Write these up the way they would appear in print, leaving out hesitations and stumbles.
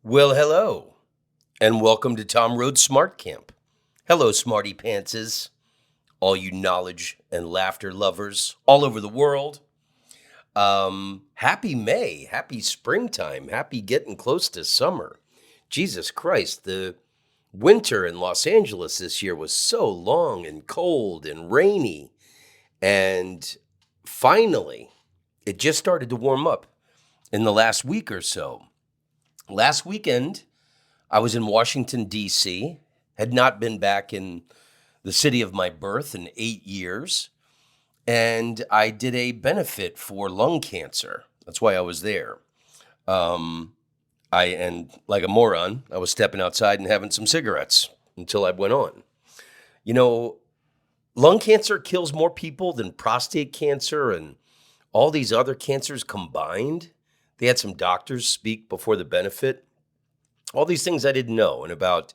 Well, hello, and welcome to Tom Rhodes Smart Camp. Hello, smarty pantses, all you knowledge and laughter lovers all over the world. Happy May, happy springtime, happy getting close to summer. Jesus Christ, the winter in Los Angeles this year was so long and cold and rainy, and finally, it just started to warm up in the last week or so. Last weekend, I was in Washington, D.C., had not been back in the city of my birth in 8 years, and I did a benefit for lung cancer. That's why I was there. And like a moron, I was stepping outside and having some cigarettes until I went on. You know, lung cancer kills more people than prostate cancer and all these other cancers combined. They had some doctors speak before the benefit. All these things I didn't know, and about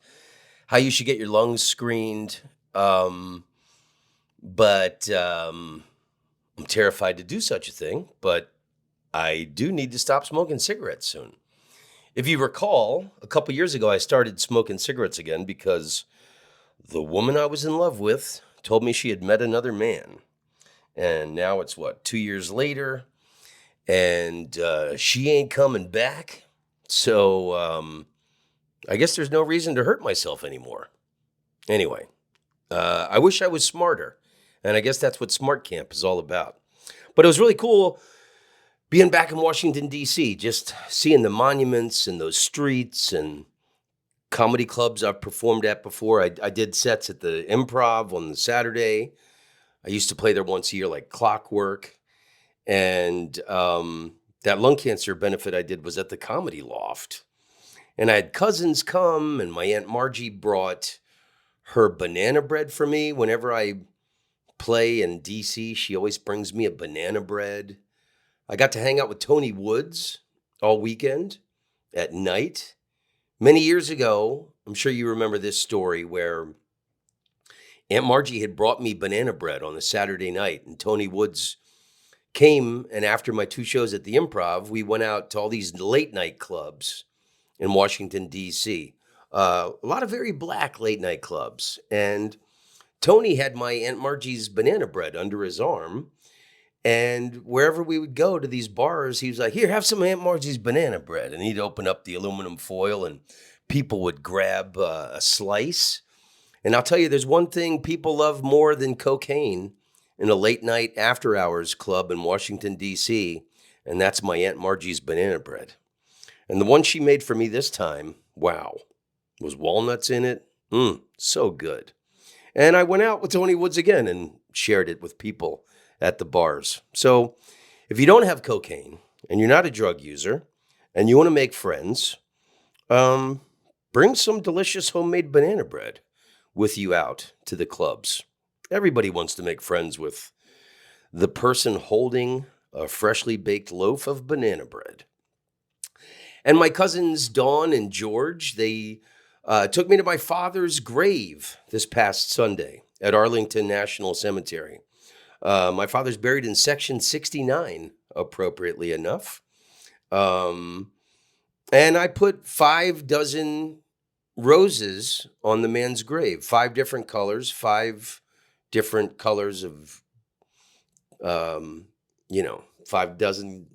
how you should get your lungs screened. But I'm terrified to do such a thing, but I do need to stop smoking cigarettes soon. If you recall, a couple years ago, I started smoking cigarettes again because the woman I was in love with told me she had met another man. And now it's 2 years later, and she ain't coming back. So I guess there's no reason to hurt myself anymore. Anyway, I wish I was smarter, and I guess that's what Smart Camp is all about. But it was really cool being back in Washington, D.C., just seeing the monuments and those streets and comedy clubs I've performed at before. I did sets at the Improv on the Saturday. I used to play there once a year like clockwork. And that lung cancer benefit I did was at the Comedy Loft. And I had cousins come, and my Aunt Margie brought her banana bread for me. Whenever I play in DC, she always brings me a banana bread. I got to hang out with Tony Woods all weekend at night. Many years ago, I'm sure you remember this story where Aunt Margie had brought me banana bread on a Saturday night, and Tony Woods came, and after my 2 shows at the Improv, we went out to all these late night clubs in Washington, D.C. A lot of very black late night clubs. And Tony had my Aunt Margie's banana bread under his arm. And wherever we would go to these bars, he was like, "Here, have some Aunt Margie's banana bread." And he'd open up the aluminum foil and people would grab a slice. And I'll tell you, there's one thing people love more than cocaine in a late night after hours club in Washington, D.C., and that's my Aunt Margie's banana bread. And the one she made for me this time, wow, was walnuts in it. So good. And I went out with Tony Woods again and shared it with people at the bars. So if you don't have cocaine and you're not a drug user and you want to make friends, bring some delicious homemade banana bread with you out to the clubs. Everybody wants to make friends with the person holding a freshly baked loaf of banana bread. And my cousins, Dawn and George, they took me to my father's grave this past Sunday at Arlington National Cemetery. My father's buried in section 69, appropriately enough. And I put 5 dozen roses on the man's grave, 5 different colors, 5 different colors of, 5 dozen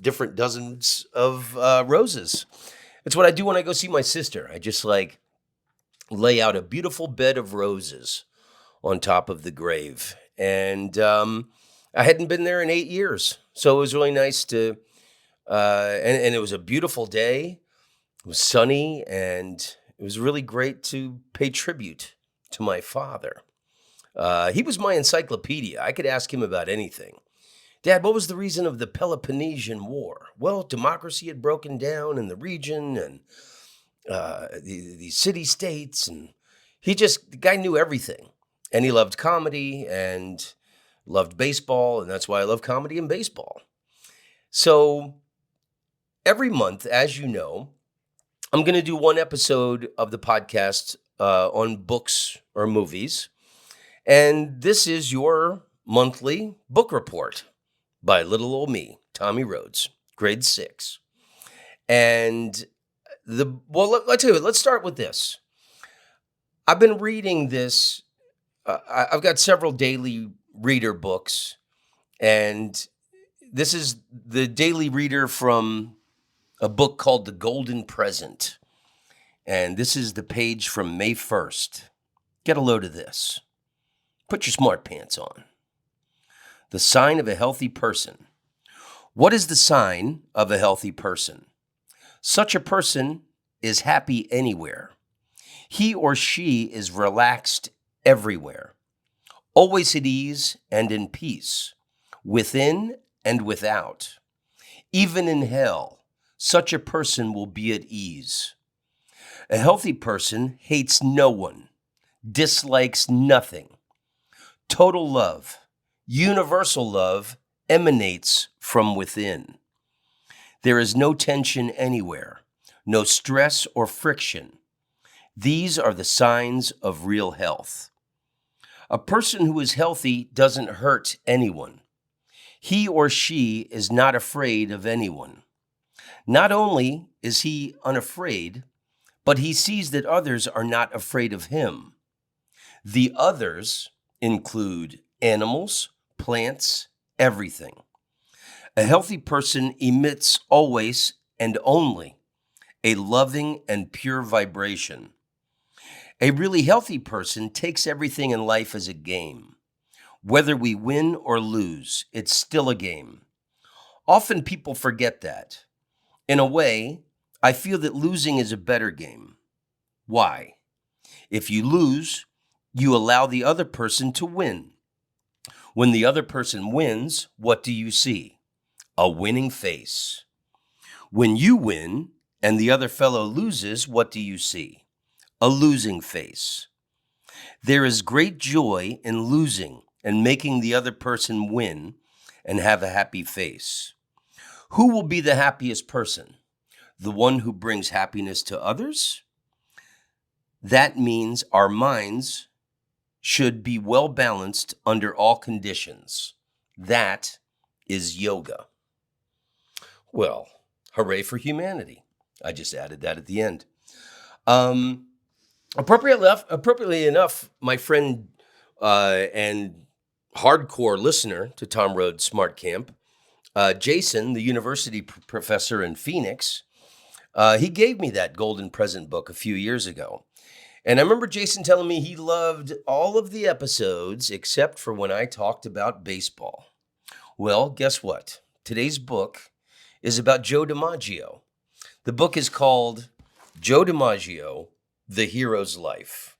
different dozens of roses. It's what I do when I go see my sister. I just lay out a beautiful bed of roses on top of the grave. And I hadn't been there in 8 years. So it was really nice to, and it was a beautiful day. It was sunny, and it was really great to pay tribute to my father. He was my encyclopedia. I could ask him about anything. "Dad, what was the reason of the Peloponnesian War?" "Well, democracy had broken down in the region, and the city-states, and the guy knew everything. And he loved comedy and loved baseball, and that's why I love comedy and baseball." So every month, as you know, I'm going to do one episode of the podcast on books or movies. And this is your monthly book report by little old me, Tommy Rhodes, grade 6. And I'll tell you, let's start with this. I've been reading this. I've got several daily reader books, and this is the daily reader from a book called The Golden Present. And this is the page from May 1st. Get a load of this. Put your smart pants on. The sign of a healthy person. What is the sign of a healthy person? Such a person is happy anywhere. He or she is relaxed everywhere, always at ease and in peace, within and without. Even in hell, such a person will be at ease. A healthy person hates no one, dislikes nothing. Total love, universal love, emanates from within. There is no tension anywhere, no stress or friction. These are the signs of real health. A person who is healthy doesn't hurt anyone. He or she is not afraid of anyone. Not only is he unafraid, but he sees that others are not afraid of him. The others include animals, plants, everything. A healthy person emits always and only a loving and pure vibration. A really healthy person takes everything in life as a game. Whether we win or lose, it's still a game. Often people forget that. In a way, I feel that losing is a better game. Why? If you lose, you allow the other person to win. When the other person wins, what do you see? A winning face. When you win and the other fellow loses, what do you see? A losing face. There is great joy in losing and making the other person win and have a happy face. Who will be the happiest person? The one who brings happiness to others? That means our minds should be well balanced under all conditions. That is yoga. Well, hooray for humanity. I just added that at the end. Appropriately enough, my friend and hardcore listener to Tom Rhodes Smart Camp, Jason, the university professor in Phoenix, he gave me that Golden Present book a few years ago. And I remember Jason telling me he loved all of the episodes except for when I talked about baseball. Well, guess what? Today's book is about Joe DiMaggio. The book is called Joe DiMaggio, The Hero's Life.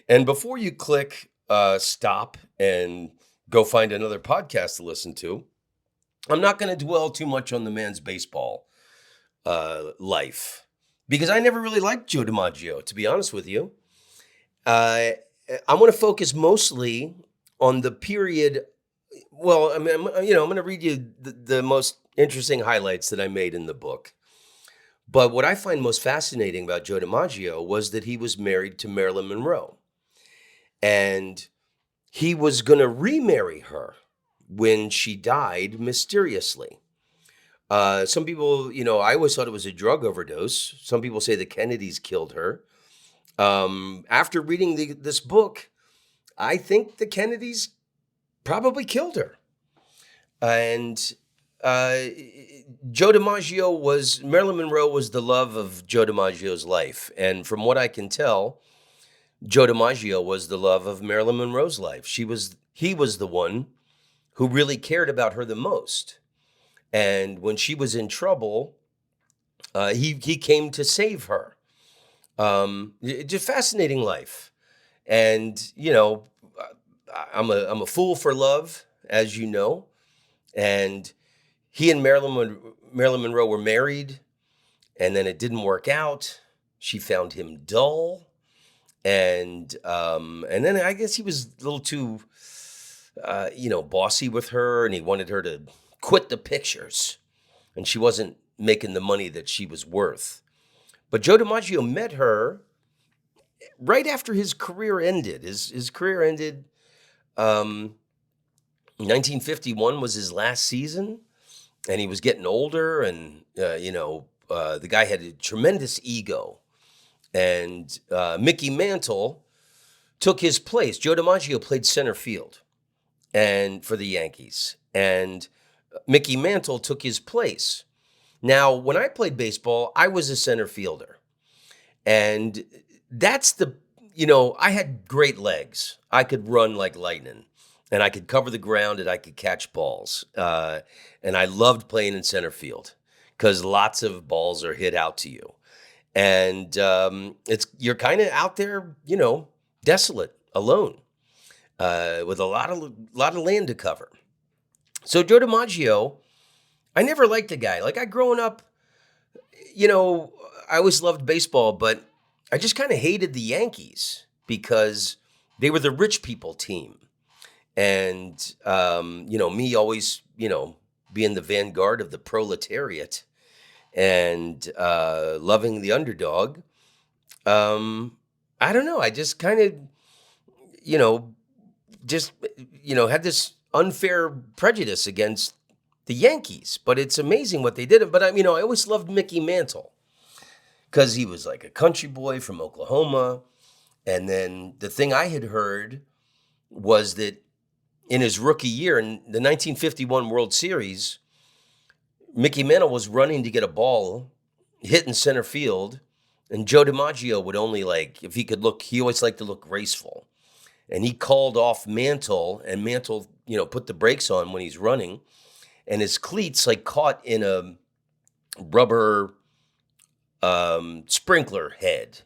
And before you click stop and go find another podcast to listen to, I'm not going to dwell too much on the man's baseball life because I never really liked Joe DiMaggio, to be honest with you. I want to focus mostly on the period. Well, I'm going to read you the most interesting highlights that I made in the book. But what I find most fascinating about Joe DiMaggio was that he was married to Marilyn Monroe. And he was going to remarry her when she died mysteriously. Some people, I always thought it was a drug overdose. Some people say the Kennedys killed her. After reading this book, I think the Kennedys probably killed her. And Marilyn Monroe was the love of Joe DiMaggio's life. And from what I can tell, Joe DiMaggio was the love of Marilyn Monroe's life. He was the one who really cared about her the most. And when she was in trouble, he came to save her. Just fascinating life. And, I'm a fool for love, as you know. And he and Marilyn Monroe were married, and then it didn't work out. She found him dull. And then I guess he was a little too, bossy with her, and he wanted her to quit the pictures. And she wasn't making the money that she was worth. But Joe DiMaggio met her right after his career ended. His career ended. 1951 was his last season, and he was getting older, and the guy had a tremendous ego, and Mickey Mantle took his place. Joe DiMaggio played center field and for the Yankees, and Mickey Mantle took his place. Now, when I played baseball, I was a center fielder, and that's I had great legs. I could run like lightning, and I could cover the ground, and I could catch balls. And I loved playing in center field because lots of balls are hit out to you. And you're kind of out there, desolate, alone, with a lot of land to cover. So Joe DiMaggio, I never liked the guy. Like, growing up, I always loved baseball, but I just kind of hated the Yankees because they were the rich people team. And, me always, being the vanguard of the proletariat and loving the underdog. I don't know. I just kind of, had this unfair prejudice against the Yankees. But it's amazing what they did. But, I always loved Mickey Mantle because he was like a country boy from Oklahoma. And then the thing I had heard was that in his rookie year in the 1951 World Series, Mickey Mantle was running to get a ball, hit in center field, and Joe DiMaggio would only if he could look, he always liked to look graceful. And he called off Mantle, and Mantle, put the brakes on when he's running, and his cleats caught in a rubber sprinkler head,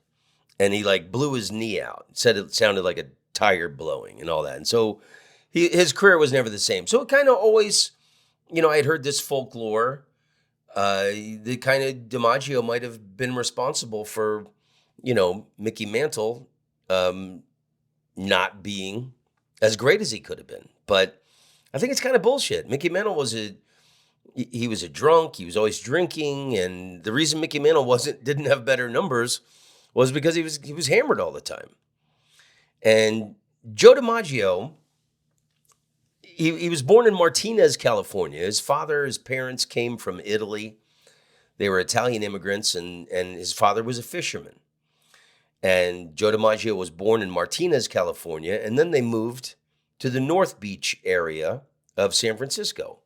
and he blew his knee out. Said it sounded like a tire blowing and all that. And so his career was never the same. So it kind of always, I had heard this folklore. The kind of DiMaggio might have been responsible for, Mickey Mantle not being as great as he could have been. But I think it's kind of bullshit. Mickey Mantle was he was a drunk. He was always drinking, and the reason Mickey Mantle didn't have better numbers was because he was hammered all the time. And Joe DiMaggio, he was born in Martinez, California. His parents came from Italy. They were Italian immigrants, and his father was a fisherman. And Joe DiMaggio was born in Martinez, California, and then they moved to the North Beach area of San Francisco.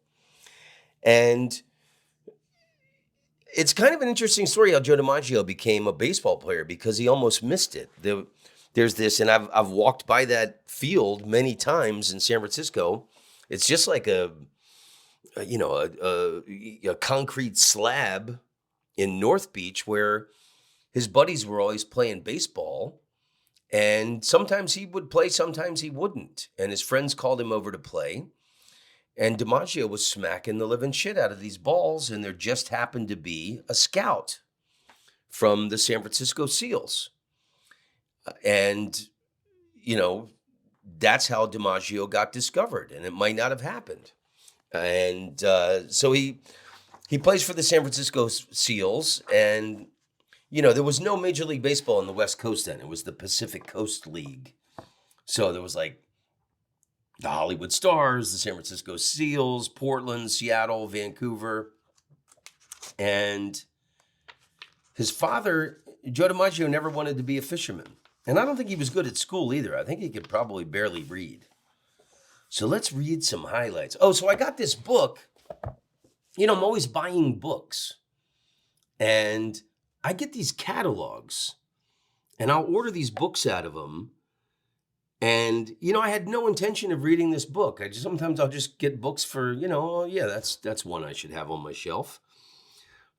And it's kind of an interesting story how Joe DiMaggio became a baseball player because he almost missed it. There's this, and I've walked by that field many times in San Francisco. It's just like a concrete slab in North Beach where his buddies were always playing baseball. And sometimes he would play, sometimes he wouldn't. And his friends called him over to play. And DiMaggio was smacking the living shit out of these balls. And there just happened to be a scout from the San Francisco Seals. And, that's how DiMaggio got discovered. And it might not have happened. And so he plays for the San Francisco Seals. And, there was no Major League Baseball on the West Coast then. It was the Pacific Coast League. So there was the Hollywood Stars, the San Francisco Seals, Portland, Seattle, Vancouver. And his father, Joe DiMaggio, never wanted to be a fisherman. And I don't think he was good at school either. I think he could probably barely read. So let's read some highlights. Oh, so I got this book. I'm always buying books. And I get these catalogs. And I'll order these books out of them. And, I had no intention of reading this book. Sometimes I'll just get books for, that's one I should have on my shelf.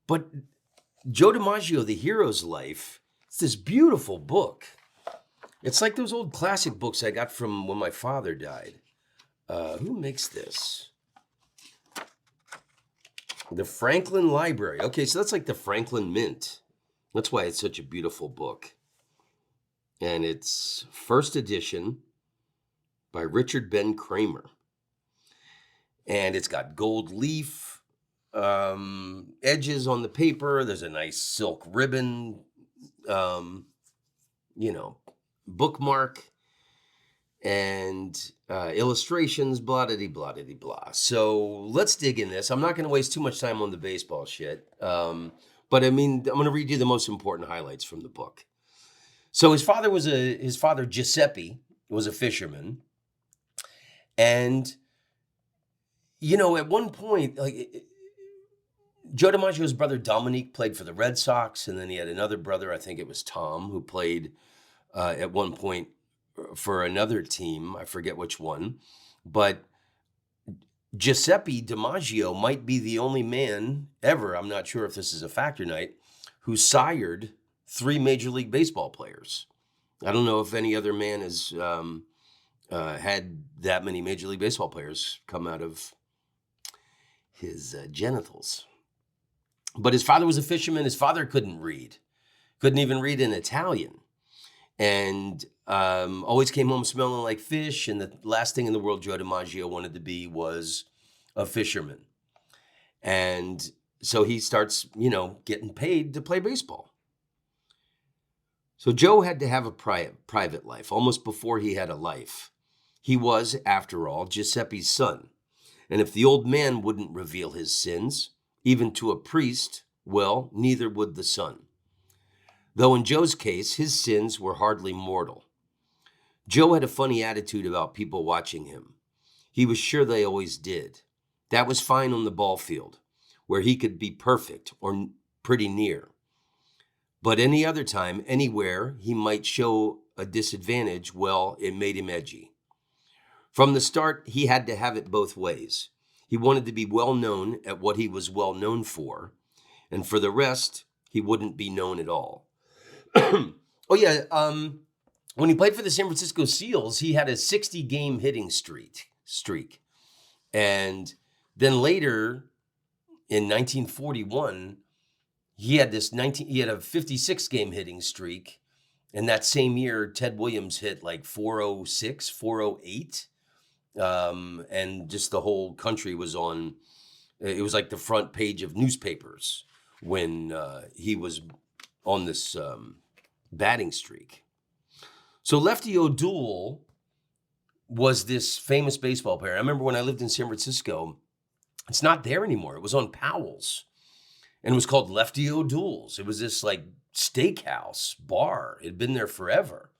But Joe DiMaggio, The Hero's Life, it's this beautiful book. It's like those old classic books I got from when my father died. Who makes this? The Franklin Library. Okay, so that's like the Franklin Mint. That's why it's such a beautiful book. And it's first edition by Richard Ben Cramer. And it's got gold leaf edges on the paper. There's a nice silk ribbon, bookmark, and illustrations, blah-de-blah-de-blah. So let's dig in this. I'm not going to waste too much time on the baseball shit. But But I mean, I'm going to read you the most important highlights from the book. So his father Giuseppe was a fisherman, and at one point, Joe DiMaggio's brother Dominique played for the Red Sox, and then he had another brother, I think it was Tom, who played at one point for another team. I forget which one, but Giuseppe DiMaggio might be the only man ever, I'm not sure if this is a fact or not, who sired 3 Major League Baseball players. I don't know if any other man has had that many Major League Baseball players come out of his genitals. But his father was a fisherman. His father couldn't even read in Italian, and always came home smelling like fish. And the last thing in the world Joe DiMaggio wanted to be was a fisherman. And so he starts, getting paid to play baseball. So Joe had to have a private life almost before he had a life. He was, after all, Giuseppe's son. And if the old man wouldn't reveal his sins, even to a priest, well, neither would the son. Though in Joe's case, his sins were hardly mortal. Joe had a funny attitude about people watching him. He was sure they always did. That was fine on the ball field, where he could be perfect or pretty near. But any other time, anywhere, he might show a disadvantage, well, it made him edgy. From the start, he had to have it both ways. He wanted to be well known at what he was well known for, and for the rest, he wouldn't be known at all. Oh yeah, when he played for the San Francisco Seals, he had a 60-game hitting streak. And then later, in 1941, he had a 56-game hitting streak. And that same year, Ted Williams hit like 406, 408. And just the whole country was on, it was like the front page of newspapers when he was on this batting streak. So Lefty O'Doul was this famous baseball player. I remember when I lived in San Francisco, it's not there anymore. It was on Powell's, and it was called Lefty O'Doul's. It was this like steakhouse bar. It had been there forever.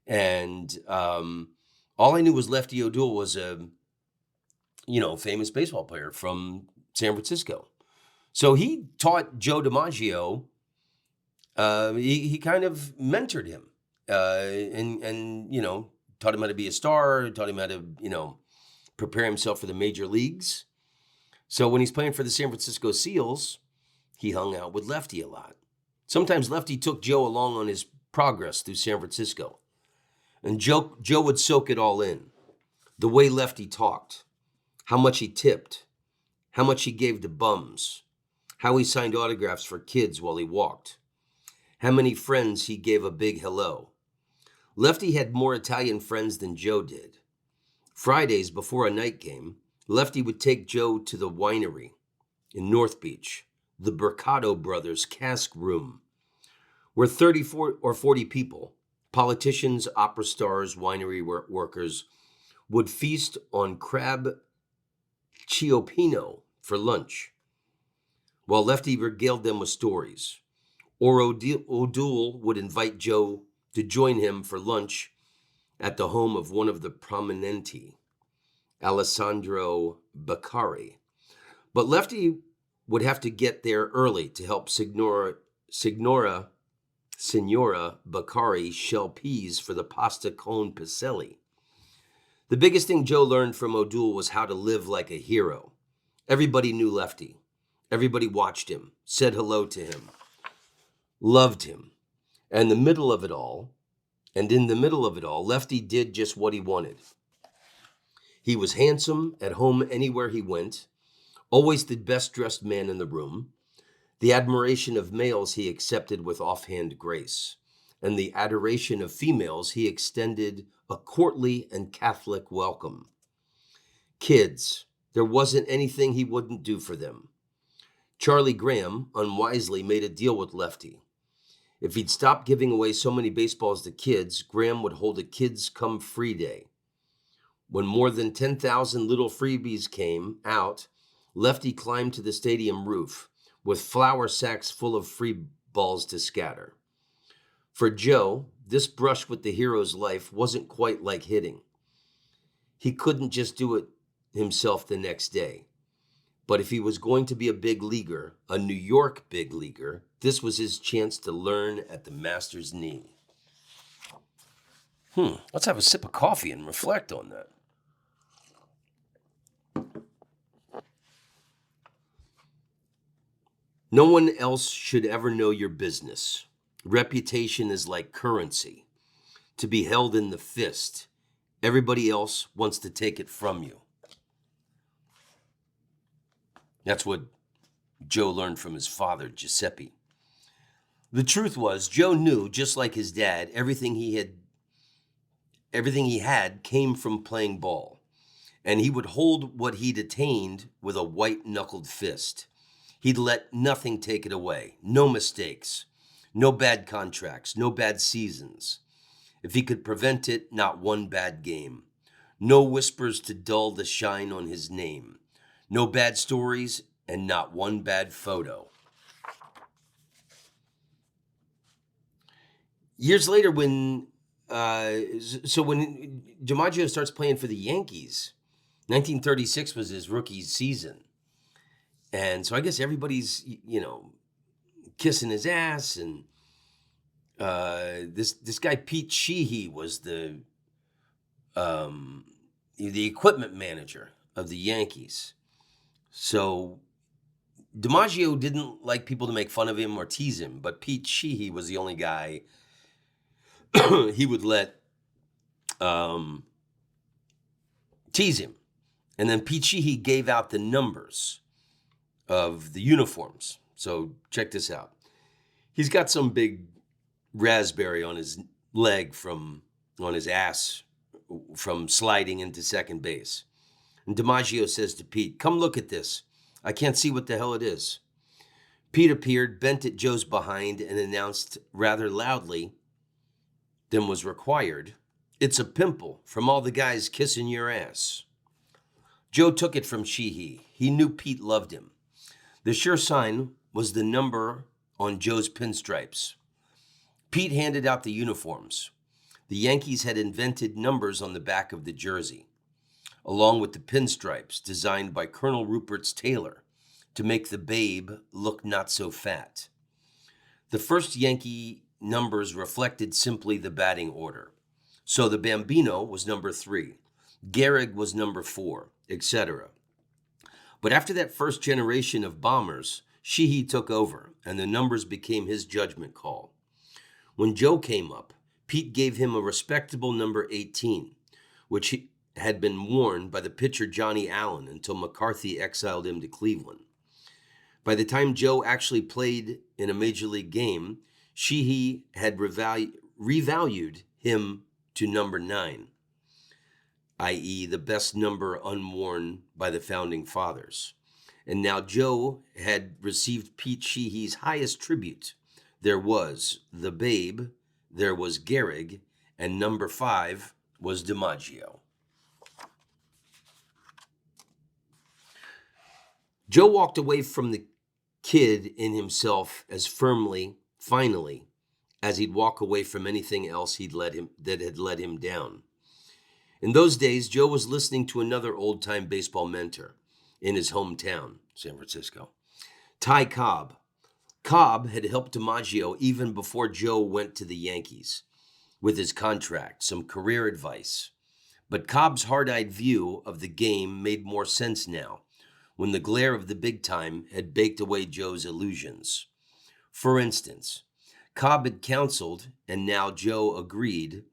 And all I knew was Lefty O'Doul was a, famous baseball player from San Francisco. So he taught Joe DiMaggio, he kind of mentored him and taught him how to be a star, taught him how to, prepare himself for the major leagues. So when he's playing for the San Francisco Seals, he hung out with Lefty a lot. Sometimes Lefty took Joe along on his progress through San Francisco. And Joe would soak it all in. The way Lefty talked, how much he tipped, how much he gave to bums, how he signed autographs for kids while he walked, how many friends he gave a big hello. Lefty had more Italian friends than Joe did. Fridays before a night game, Lefty would take Joe to the winery in North Beach, the Bercato Brothers Cask Room, where 34 or 40 people, politicians, opera stars, winery workers, would feast on crab cioppino for lunch, while Lefty regaled them with stories. Or O'Doul would invite Joe to join him for lunch at the home of one of the prominenti, Alessandro Beccari. But Lefty would have to get there early to help Signora Beccari shell peas for the pasta con piselli. The biggest thing Joe learned from O'Doul was how to live like a hero. Everybody knew Lefty. Everybody watched him, said hello to him, loved him. And in the middle of it all, Lefty did just what he wanted. He was handsome, at home anywhere he went, always the best-dressed man in the room. The admiration of males he accepted with offhand grace, and the adoration of females he extended a courtly and Catholic welcome. Kids, there wasn't anything he wouldn't do for them. Charlie Graham unwisely made a deal with Lefty. If he'd stop giving away so many baseballs to kids, Graham would hold a Kids Come Free Day. When more than 10,000 little freebies came out, Lefty climbed to the stadium roof, with flour sacks full of free balls to scatter. For Joe, this brush with the hero's life wasn't quite like hitting. He couldn't just do it himself the next day. But if he was going to be a big leaguer, a New York big leaguer, this was his chance to learn at the master's knee. Let's have a sip of coffee and reflect on that. No one else should ever know your business. Reputation is like currency, to be held in the fist. Everybody else wants to take it from you. That's what Joe learned from his father, Giuseppe. The truth was, Joe knew, just like his dad, everything he had came from playing ball, and he would hold what he'd attained with a white-knuckled fist. He'd let nothing take it away. No mistakes, no bad contracts, no bad seasons. If he could prevent it, not one bad game. No whispers to dull the shine on his name. No bad stories, and not one bad photo. Years later, when DiMaggio starts playing for the Yankees, 1936 was his rookie season. And so I guess everybody's, kissing his ass. And this guy, Pete Sheehy, was the equipment manager of the Yankees. So DiMaggio didn't like people to make fun of him or tease him, but Pete Sheehy was the only guy he would let tease him. And then Pete Sheehy gave out the numbers of the uniforms. So check this out. He's got some big raspberry on his leg on his ass from sliding into second base. And DiMaggio says to Pete, "Come look at this. I can't see what the hell it is." Pete appeared, bent at Joe's behind, and announced rather loudly than was required, "It's a pimple from all the guys kissing your ass." Joe took it from Sheehy. He knew Pete loved him. The sure sign was the number on Joe's pinstripes. Pete handed out the uniforms. The Yankees had invented numbers on the back of the jersey, along with the pinstripes designed by Colonel Rupert's tailor to make the babe look not so fat. The first Yankee numbers reflected simply the batting order. So the Bambino was number 3, Gehrig was number 4, etc. But after that first generation of bombers, Sheehy took over, and the numbers became his judgment call. When Joe came up, Pete gave him a respectable number 18, which had been worn by the pitcher Johnny Allen until McCarthy exiled him to Cleveland. By the time Joe actually played in a major league game, Sheehy had revalued him to number 9, i.e. the best number unworn by the founding fathers. And now Joe had received Pete Sheehy's highest tribute. There was the babe, there was Gehrig, and number 5 was DiMaggio. Joe walked away from the kid in himself as firmly, finally, as he'd walk away from anything else that had let him down. In those days, Joe was listening to another old-time baseball mentor in his hometown, San Francisco, Ty Cobb. Cobb had helped DiMaggio even before Joe went to the Yankees with his contract, some career advice. But Cobb's hard-eyed view of the game made more sense now, when the glare of the big time had baked away Joe's illusions. For instance, Cobb had counseled, and now Joe agreed,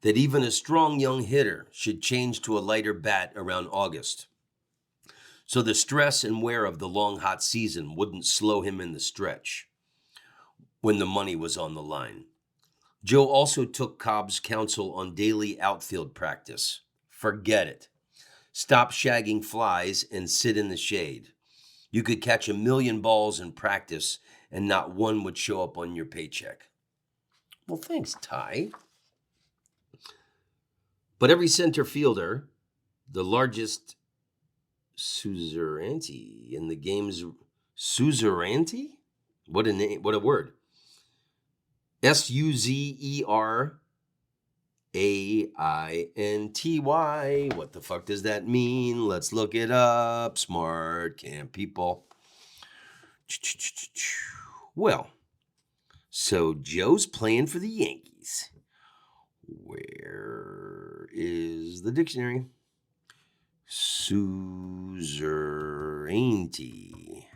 that even a strong young hitter should change to a lighter bat around August, so the stress and wear of the long hot season wouldn't slow him in the stretch when the money was on the line. Joe also took Cobb's counsel on daily outfield practice. Forget it. Stop shagging flies and sit in the shade. You could catch 1,000,000 balls in practice and not one would show up on your paycheck. Well, thanks, Ty. But every center fielder, the largest suzerainty in the game's Suzerainty? What a name, what a word. Suzerainty. What the fuck does that mean? Let's look it up. Smart camp people. Well, so Joe's playing for the Yankees. Where is the dictionary? Suzerainty.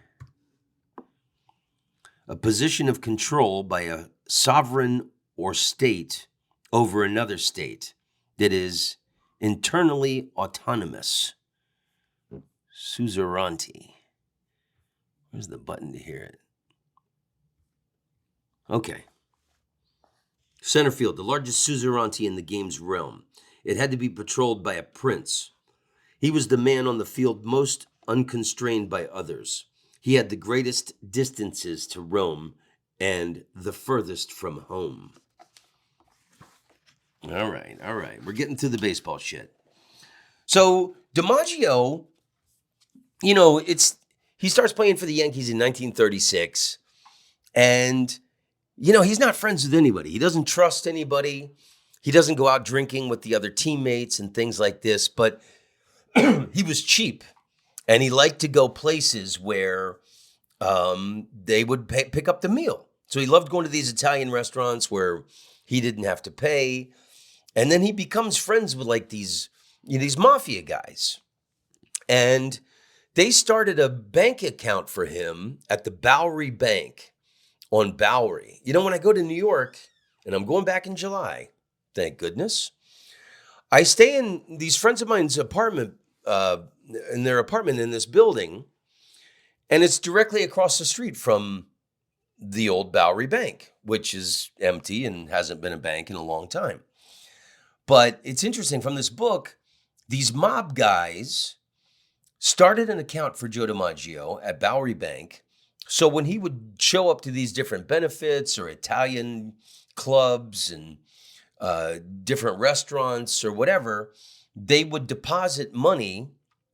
A position of control by a sovereign or state over another state that is internally autonomous. Suzerainty. Where's the button to hear it? Okay. Center field, the largest suzerainty in the game's realm. It had to be patrolled by a prince. He was the man on the field most unconstrained by others. He had the greatest distances to roam and the furthest from home. All right. We're getting to the baseball shit. So DiMaggio, he starts playing for the Yankees in 1936, and he's not friends with anybody. He doesn't trust anybody. He doesn't go out drinking with the other teammates and things like this, but he was cheap, and he liked to go places where they would pick up the meal. So he loved going to these Italian restaurants where he didn't have to pay. And then he becomes friends with like these mafia guys. And they started a bank account for him at the Bowery Bank on Bowery. When I go to New York, and I'm going back in July, thank goodness, I stay in these friends of mine's apartment, in their apartment in this building, and it's directly across the street from the old Bowery Bank, which is empty and hasn't been a bank in a long time. But it's interesting, from this book, these mob guys started an account for Joe DiMaggio at Bowery Bank. So when he would show up to these different benefits or Italian clubs and different restaurants or whatever, they would deposit money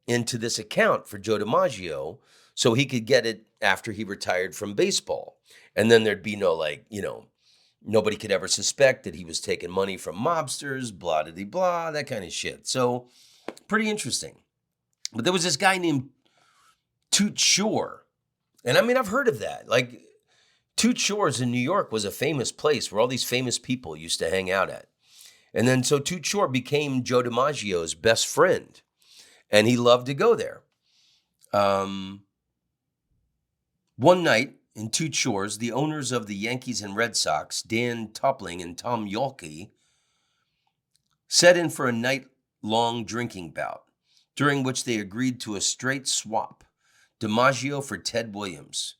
into this account for Joe DiMaggio so he could get it after he retired from baseball. And then there'd be no nobody could ever suspect that he was taking money from mobsters, blah-de-blah, that kind of shit. So pretty interesting. But there was this guy named Toot Shore. And I've heard of that. Like, Toot Shores in New York was a famous place where all these famous people used to hang out at. And then so Toot Shore became Joe DiMaggio's best friend. And he loved to go there. One night in Toot Shores, the owners of the Yankees and Red Sox, Dan Toppling and Tom Yankee, set in for a night-long drinking bout, during which they agreed to a straight swap, DiMaggio for Ted Williams.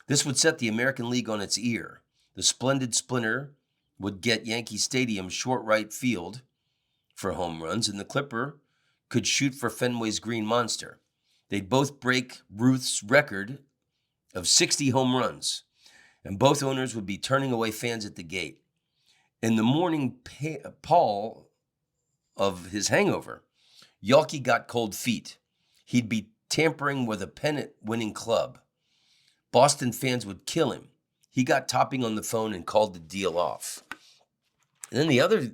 This would set the American League on its ear. The splendid splinter would get Yankee Stadium's short right field for home runs, and the Clipper could shoot for Fenway's Green Monster. They'd both break Ruth's record of 60 home runs, and both owners would be turning away fans at the gate. In the morning pall of his hangover, Yankee got cold feet. He'd be tampering with a pennant-winning club. Boston fans would kill him. He got Topping on the phone and called the deal off. And then the other...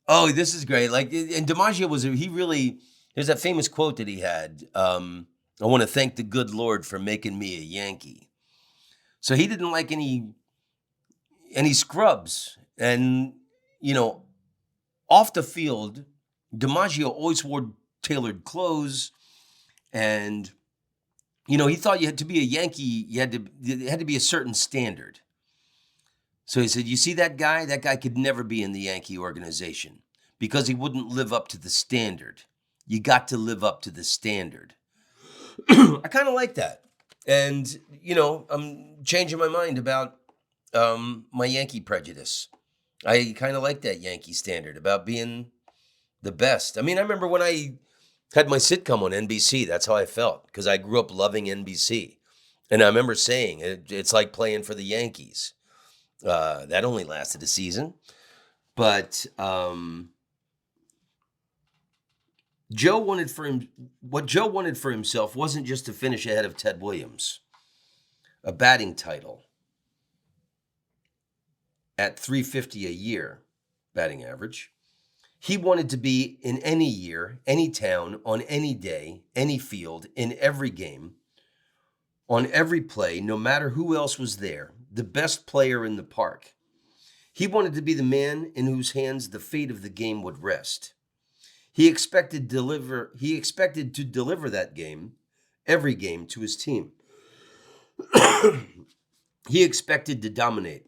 Oh, this is great. And DiMaggio there's that famous quote that he had, I want to thank the good Lord for making me a Yankee. So he didn't like any scrubs. And, off the field, DiMaggio always wore tailored clothes. And, he thought you had to be a Yankee, it had to be a certain standard. So he said, you see that guy? That guy could never be in the Yankee organization because he wouldn't live up to the standard. You got to live up to the standard. I kind of like that. And, I'm changing my mind about my Yankee prejudice. I kind of like that Yankee standard about being the best. I remember when I had my sitcom on NBC, that's how I felt, because I grew up loving NBC. And I remember saying, it's like playing for the Yankees. That only lasted a season. But What Joe wanted for himself wasn't just to finish ahead of Ted Williams, a batting title at 350 a year batting average. He wanted to be in any year, any town, on any day, any field, in every game, on every play, no matter who else was there, the best player in the park. He wanted to be the man in whose hands the fate of the game would rest. He expected to deliver that game, every game, to his team. He expected to dominate,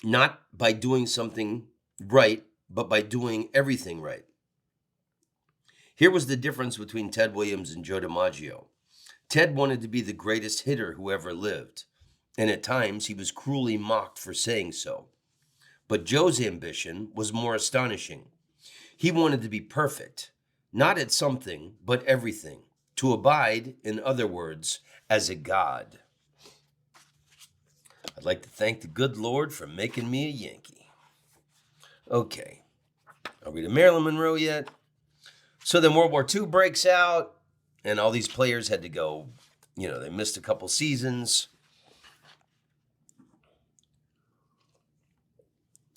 not by doing something right, but by doing everything right. Here was the difference between Ted Williams and Joe DiMaggio. Ted wanted to be the greatest hitter who ever lived, and at times he was cruelly mocked for saying so. But Joe's ambition was more astonishing. He wanted to be perfect, not at something, but everything. To abide, in other words, as a god. I'd like to thank the good Lord for making me a Yankee. Okay, are we to Marilyn Monroe yet? So then World War II breaks out, and all these players had to go, they missed a couple seasons.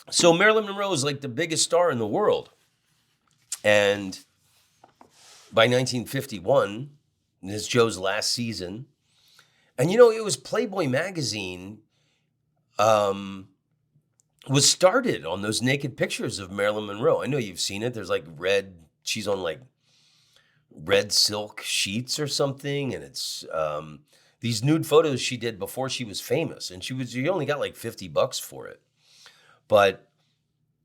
So Marilyn Monroe is like the biggest star in the world. And by 1951, this is Joe's last season. And it was Playboy magazine was started on those naked pictures of Marilyn Monroe. I know you've seen it. There's she's on red silk sheets or something. And it's these nude photos she did before she was famous. And she only got like $50 for it. But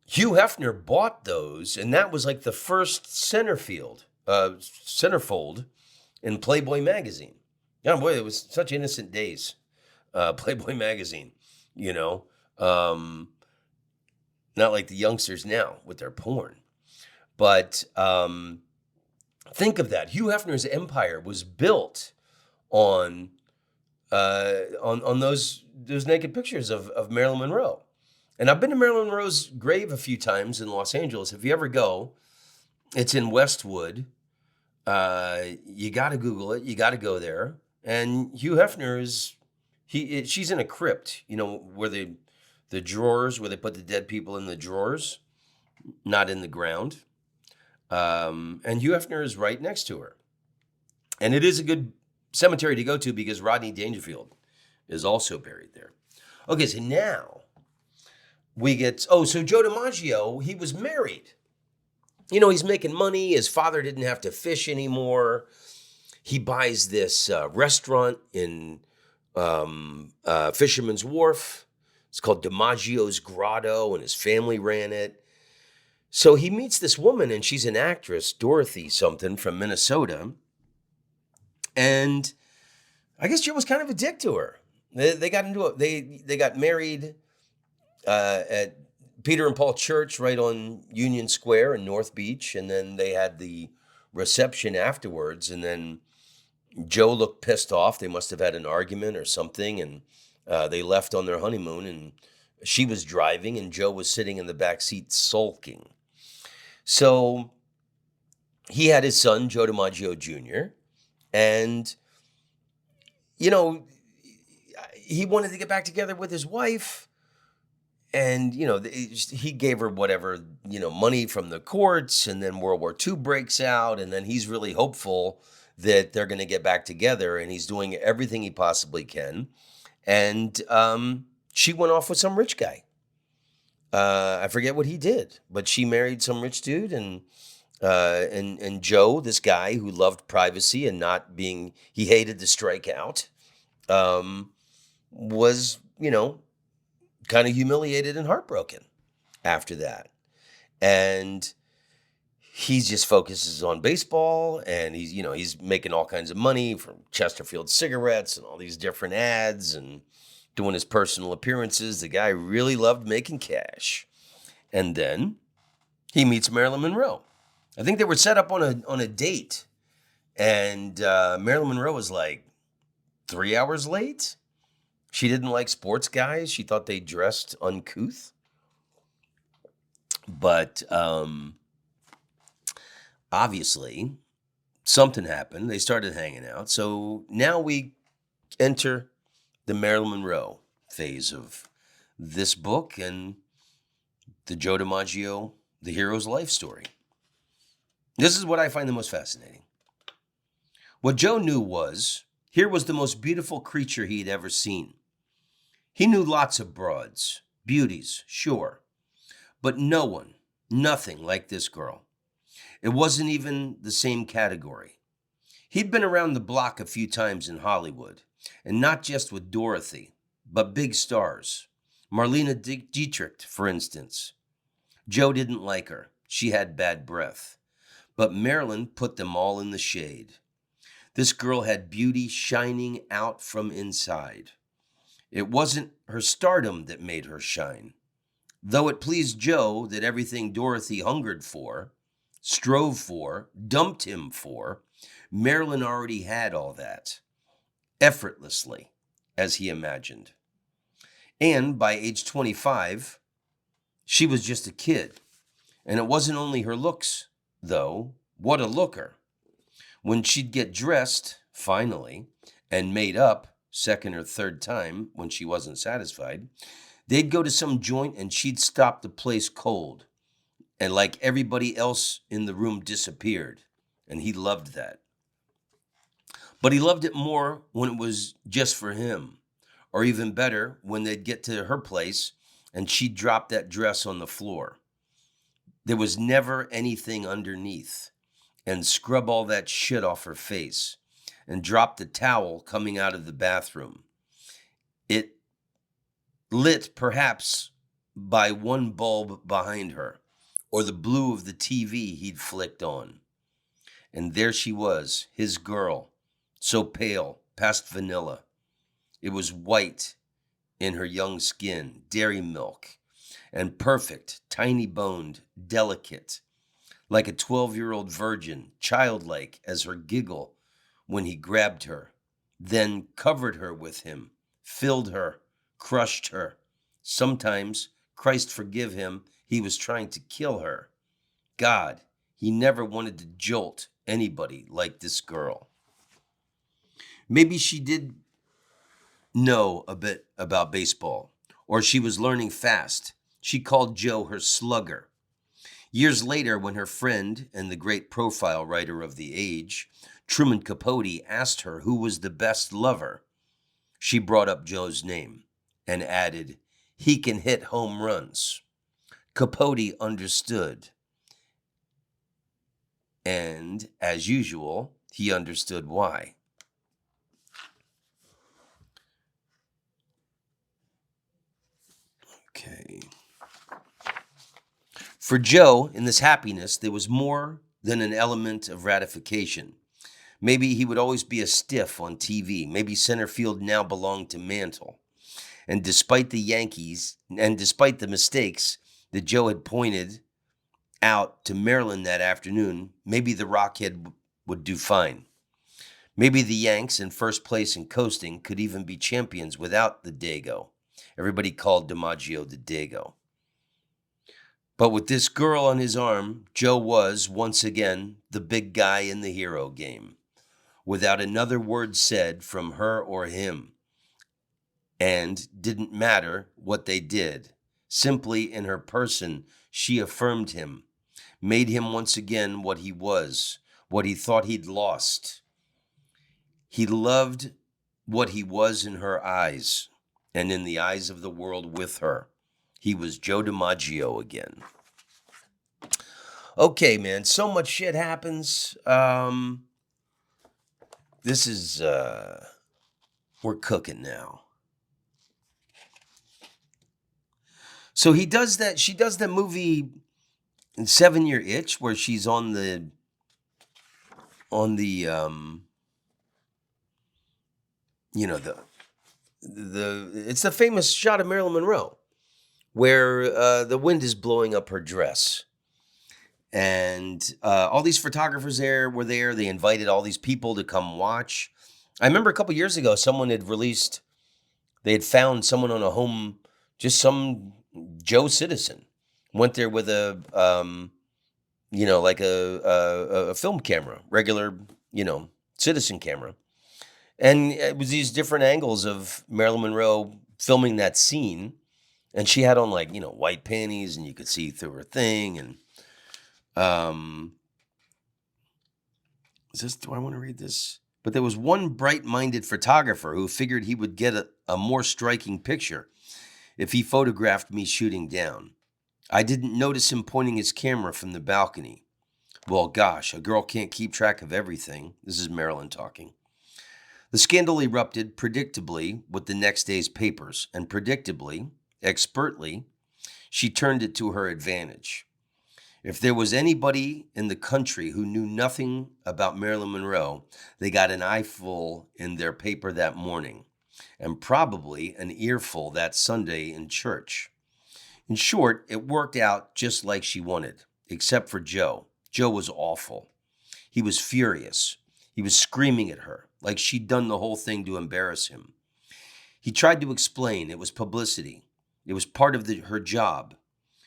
Hugh Hefner bought those, and that was like the first centerfold in Playboy magazine. Oh boy, it was such innocent days. Playboy magazine, not like the youngsters now with their porn. But think of that. Hugh Hefner's empire was built on those naked pictures of Marilyn Monroe. And I've been to Marilyn Monroe's grave a few times in Los Angeles. If you ever go, it's in Westwood. You got to Google it. You got to go there. And Hugh Hefner she's in a crypt, where the drawers, where they put the dead people in the drawers, not in the ground. And Hugh Hefner is right next to her. And it is a good cemetery to go to because Rodney Dangerfield is also buried there. Okay, so now so Joe DiMaggio, he was married. He's making money. His father didn't have to fish anymore. He buys this restaurant in Fisherman's Wharf. It's called DiMaggio's Grotto, and his family ran it. So he meets this woman, and she's an actress, Dorothy something from Minnesota. And I guess Joe was kind of a dick to her. They got into it. They got married at Peter and Paul Church right on Union Square in North Beach. And then they had the reception afterwards. And then Joe looked pissed off. They must have had an argument or something. And they left on their honeymoon. And she was driving and Joe was sitting in the back seat sulking. So he had his son, Joe DiMaggio Jr. And, he wanted to get back together with his wife. And, he gave her whatever, money from the courts, and then World War II breaks out, and then he's really hopeful that they're going to get back together, and he's doing everything he possibly can. And she went off with some rich guy. I forget what he did, but she married some rich dude, and Joe, this guy who loved privacy and he hated to strike out, was, kind of humiliated and heartbroken after that. And he just focuses on baseball, and he's making all kinds of money from Chesterfield cigarettes and all these different ads and doing his personal appearances. The guy really loved making cash. And then he meets Marilyn Monroe. I think they were set up on a date, and Marilyn Monroe was like 3 hours late. She didn't like sports guys. She thought they dressed uncouth. But Obviously, something happened. They started hanging out. So now we enter the Marilyn Monroe phase of this book and the Joe DiMaggio, the hero's life story. This is what I find the most fascinating. What Joe knew was, here was the most beautiful creature he had ever seen. He knew lots of broads, beauties, sure, but no one, nothing like this girl. It wasn't even the same category. He'd been around the block a few times in Hollywood, and not just with Dorothy, but big stars. Marlene Dietrich, for instance. Joe didn't like her. She had bad breath. But Marilyn put them all in the shade. This girl had beauty shining out from inside. It wasn't her stardom that made her shine. Though it pleased Joe that everything Dorothy hungered for, strove for, dumped him for, Marilyn already had all that, effortlessly, as he imagined. And by age 25, she was just a kid. And it wasn't only her looks, though. What a looker. When she'd get dressed, finally, and made up, second or third time when she wasn't satisfied, they'd go to some joint and she'd stop the place cold. And like everybody else in the room disappeared. And he loved that. But he loved it more when it was just for him. Or even better, when they'd get to her place and she'd drop that dress on the floor. There was never anything underneath. And scrub all that shit off her face. And drop the towel coming out of the bathroom. It lit perhaps by one bulb behind her. Or the blue of the TV he'd flicked on. And there she was, his girl, so pale, past vanilla. It was white in her young skin, dairy milk, and perfect, tiny-boned, delicate, like a 12-year-old virgin, childlike as her giggle when he grabbed her, then covered her with him, filled her, crushed her. Sometimes, Christ forgive him, he was trying to kill her. God, he never wanted to jolt anybody like this girl. Maybe she did know a bit about baseball, or she was learning fast. She called Joe her slugger. Years later, when her friend and the great profile writer of the age, Truman Capote, asked her who was the best lover, she brought up Joe's name and added, "He can hit home runs." Capote understood. And, as usual, he understood why. Okay. For Joe, in this happiness, there was more than an element of ratification. Maybe he would always be a stiff on TV. Maybe center field now belonged to Mantle. And despite the Yankees, and despite the mistakes that Joe had pointed out to Marilyn that afternoon, maybe the Rockhead would do fine. Maybe the Yanks, in first place in coasting, could even be champions without the Dago. Everybody called DiMaggio the Dago. But with this girl on his arm, Joe was, once again, the big guy in the hero game, without another word said from her or him. And didn't matter what they did. Simply in her person, she affirmed him, made him once again what he was, what he thought he'd lost. He loved what he was in her eyes, and in the eyes of the world with her. He was Joe DiMaggio again. Okay, man, so much shit happens. This is, we're cooking now. So he does that, she does that movie 7 Year Itch where she's on the you know, it's the famous shot of Marilyn Monroe where the wind is blowing up her dress. And all these photographers were there. They invited all these people to come watch. I remember a couple years ago, they had found someone on a home, just some Joe citizen, went there with a like a film camera, regular, citizen camera. And it was these different angles of Marilyn Monroe filming that scene. And she had on white panties and you could see through her thing. And um, do I want to read this? But there was one bright-minded photographer who figured he would get a more striking picture if he photographed me shooting down. I didn't notice him pointing his camera from the balcony. Well, gosh, a girl can't keep track of everything. This is Marilyn talking. The scandal erupted predictably with the next day's papers, and predictably, expertly, she turned it to her advantage. If there was anybody in the country who knew nothing about Marilyn Monroe, they got an eyeful in their paper that morning, and probably an earful that Sunday in church. In short, it worked out just like she wanted, except for Joe. Joe was awful. He was furious. He was screaming at her, like she'd done the whole thing to embarrass him. He tried to explain it was publicity. It was part of her job.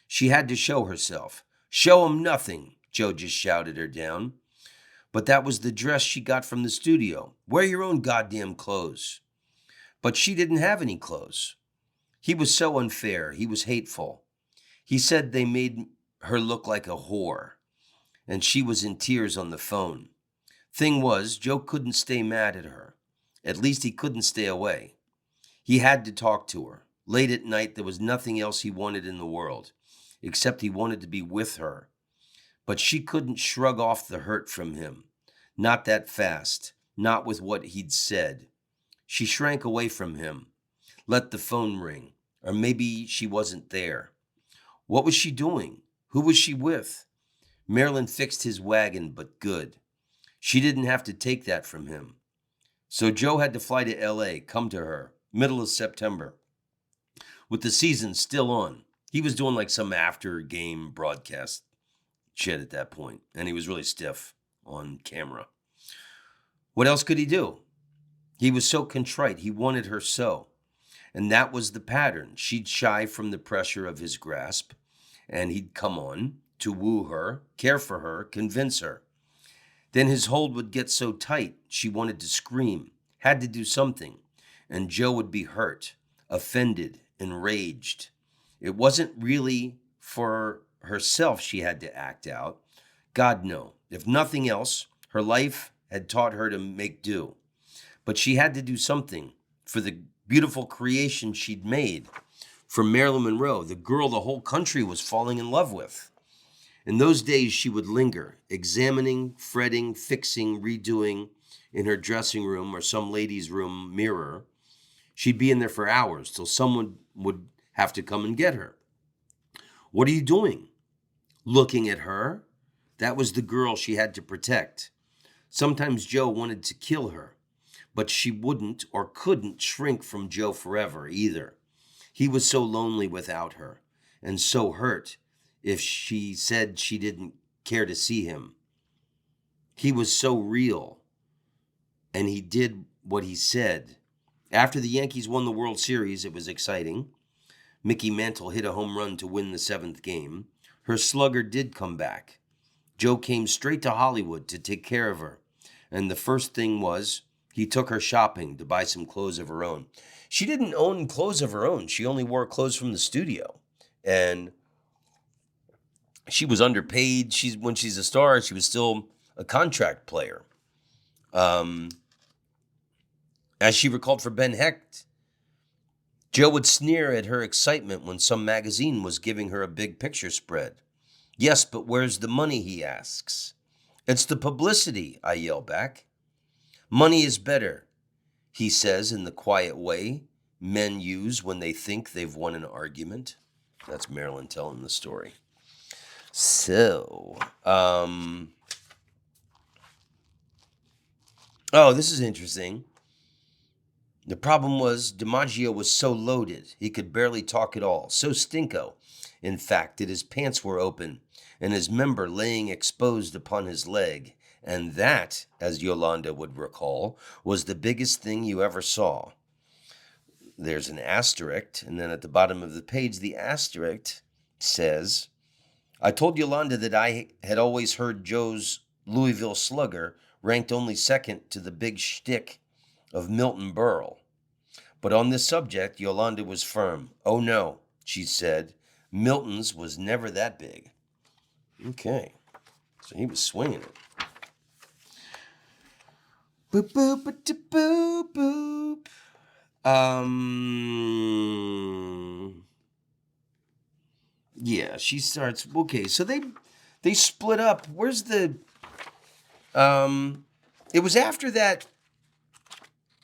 She had to show herself. Show him nothing, Joe just shouted her down. But that was the dress she got from the studio. Wear your own goddamn clothes. But she didn't have any clothes. He was so unfair. He was hateful. He said they made her look like a whore. And she was in tears on the phone. Thing was, Joe couldn't stay mad at her. At least he couldn't stay away. He had to talk to her. Late at night, there was nothing else he wanted in the world, except he wanted to be with her. But she couldn't shrug off the hurt from him. Not that fast. Not with what he'd said. She shrank away from him. Let the phone ring. Or maybe she wasn't there. What was she doing? Who was she with? Marilyn fixed his wagon, but good. She didn't have to take that from him. So Joe had to fly to L.A., come to her, middle of September, with the season still on. He was doing like some after-game broadcast shit at that point, and he was really stiff on camera. What else could he do? He was so contrite. He wanted her so. And that was the pattern. She'd shy from the pressure of his grasp, and he'd come on to woo her, care for her, convince her. Then his hold would get so tight, she wanted to scream, had to do something, and Joe would be hurt, offended, enraged. It wasn't really for herself she had to act out. God, no. If nothing else, her life had taught her to make do. But she had to do something for the beautiful creation she'd made, for Marilyn Monroe, the girl the whole country was falling in love with. In those days, she would linger, examining, fretting, fixing, redoing in her dressing room or some lady's room mirror. She'd be in there for hours till someone would have to come and get her. What are you doing? Looking at her? That was the girl she had to protect. Sometimes Joe wanted to kill her, but she wouldn't or couldn't shrink from Joe forever either. He was so lonely without her, and so hurt if she said she didn't care to see him. He was so real, and he did what he said. After the Yankees won the World Series, it was exciting. Mickey Mantle hit a home run to win the 7th game. Her slugger did come back. Joe came straight to Hollywood to take care of her, and the first thing was he took her shopping to buy some clothes of her own. She didn't own clothes of her own. She only wore clothes from the studio, and she was underpaid. When she's a star, she was still a contract player. As she recalled for Ben Hecht, Joe would sneer at her excitement when some magazine was giving her a big picture spread. Yes, but where's the money, he asks. It's the publicity, I yell back. Money is better, he says in the quiet way men use when they think they've won an argument. That's Marilyn telling the story. So, this is interesting. The problem was DiMaggio was so loaded, he could barely talk at all. So stinko, in fact, that his pants were open and his member laying exposed upon his leg. And that, as Yolanda would recall, was the biggest thing you ever saw. There's an asterisk, and then at the bottom of the page, the asterisk says, I told Yolanda that I had always heard Joe's Louisville Slugger ranked only second to the big shtick of Milton Berle. But on this subject, Yolanda was firm. "Oh no," she said. "Milton's was never that big." Okay, so he was swinging it. Boop, boop, boop, boop, boop. Yeah, she starts. Okay, so they split up. Where's the? It was after that.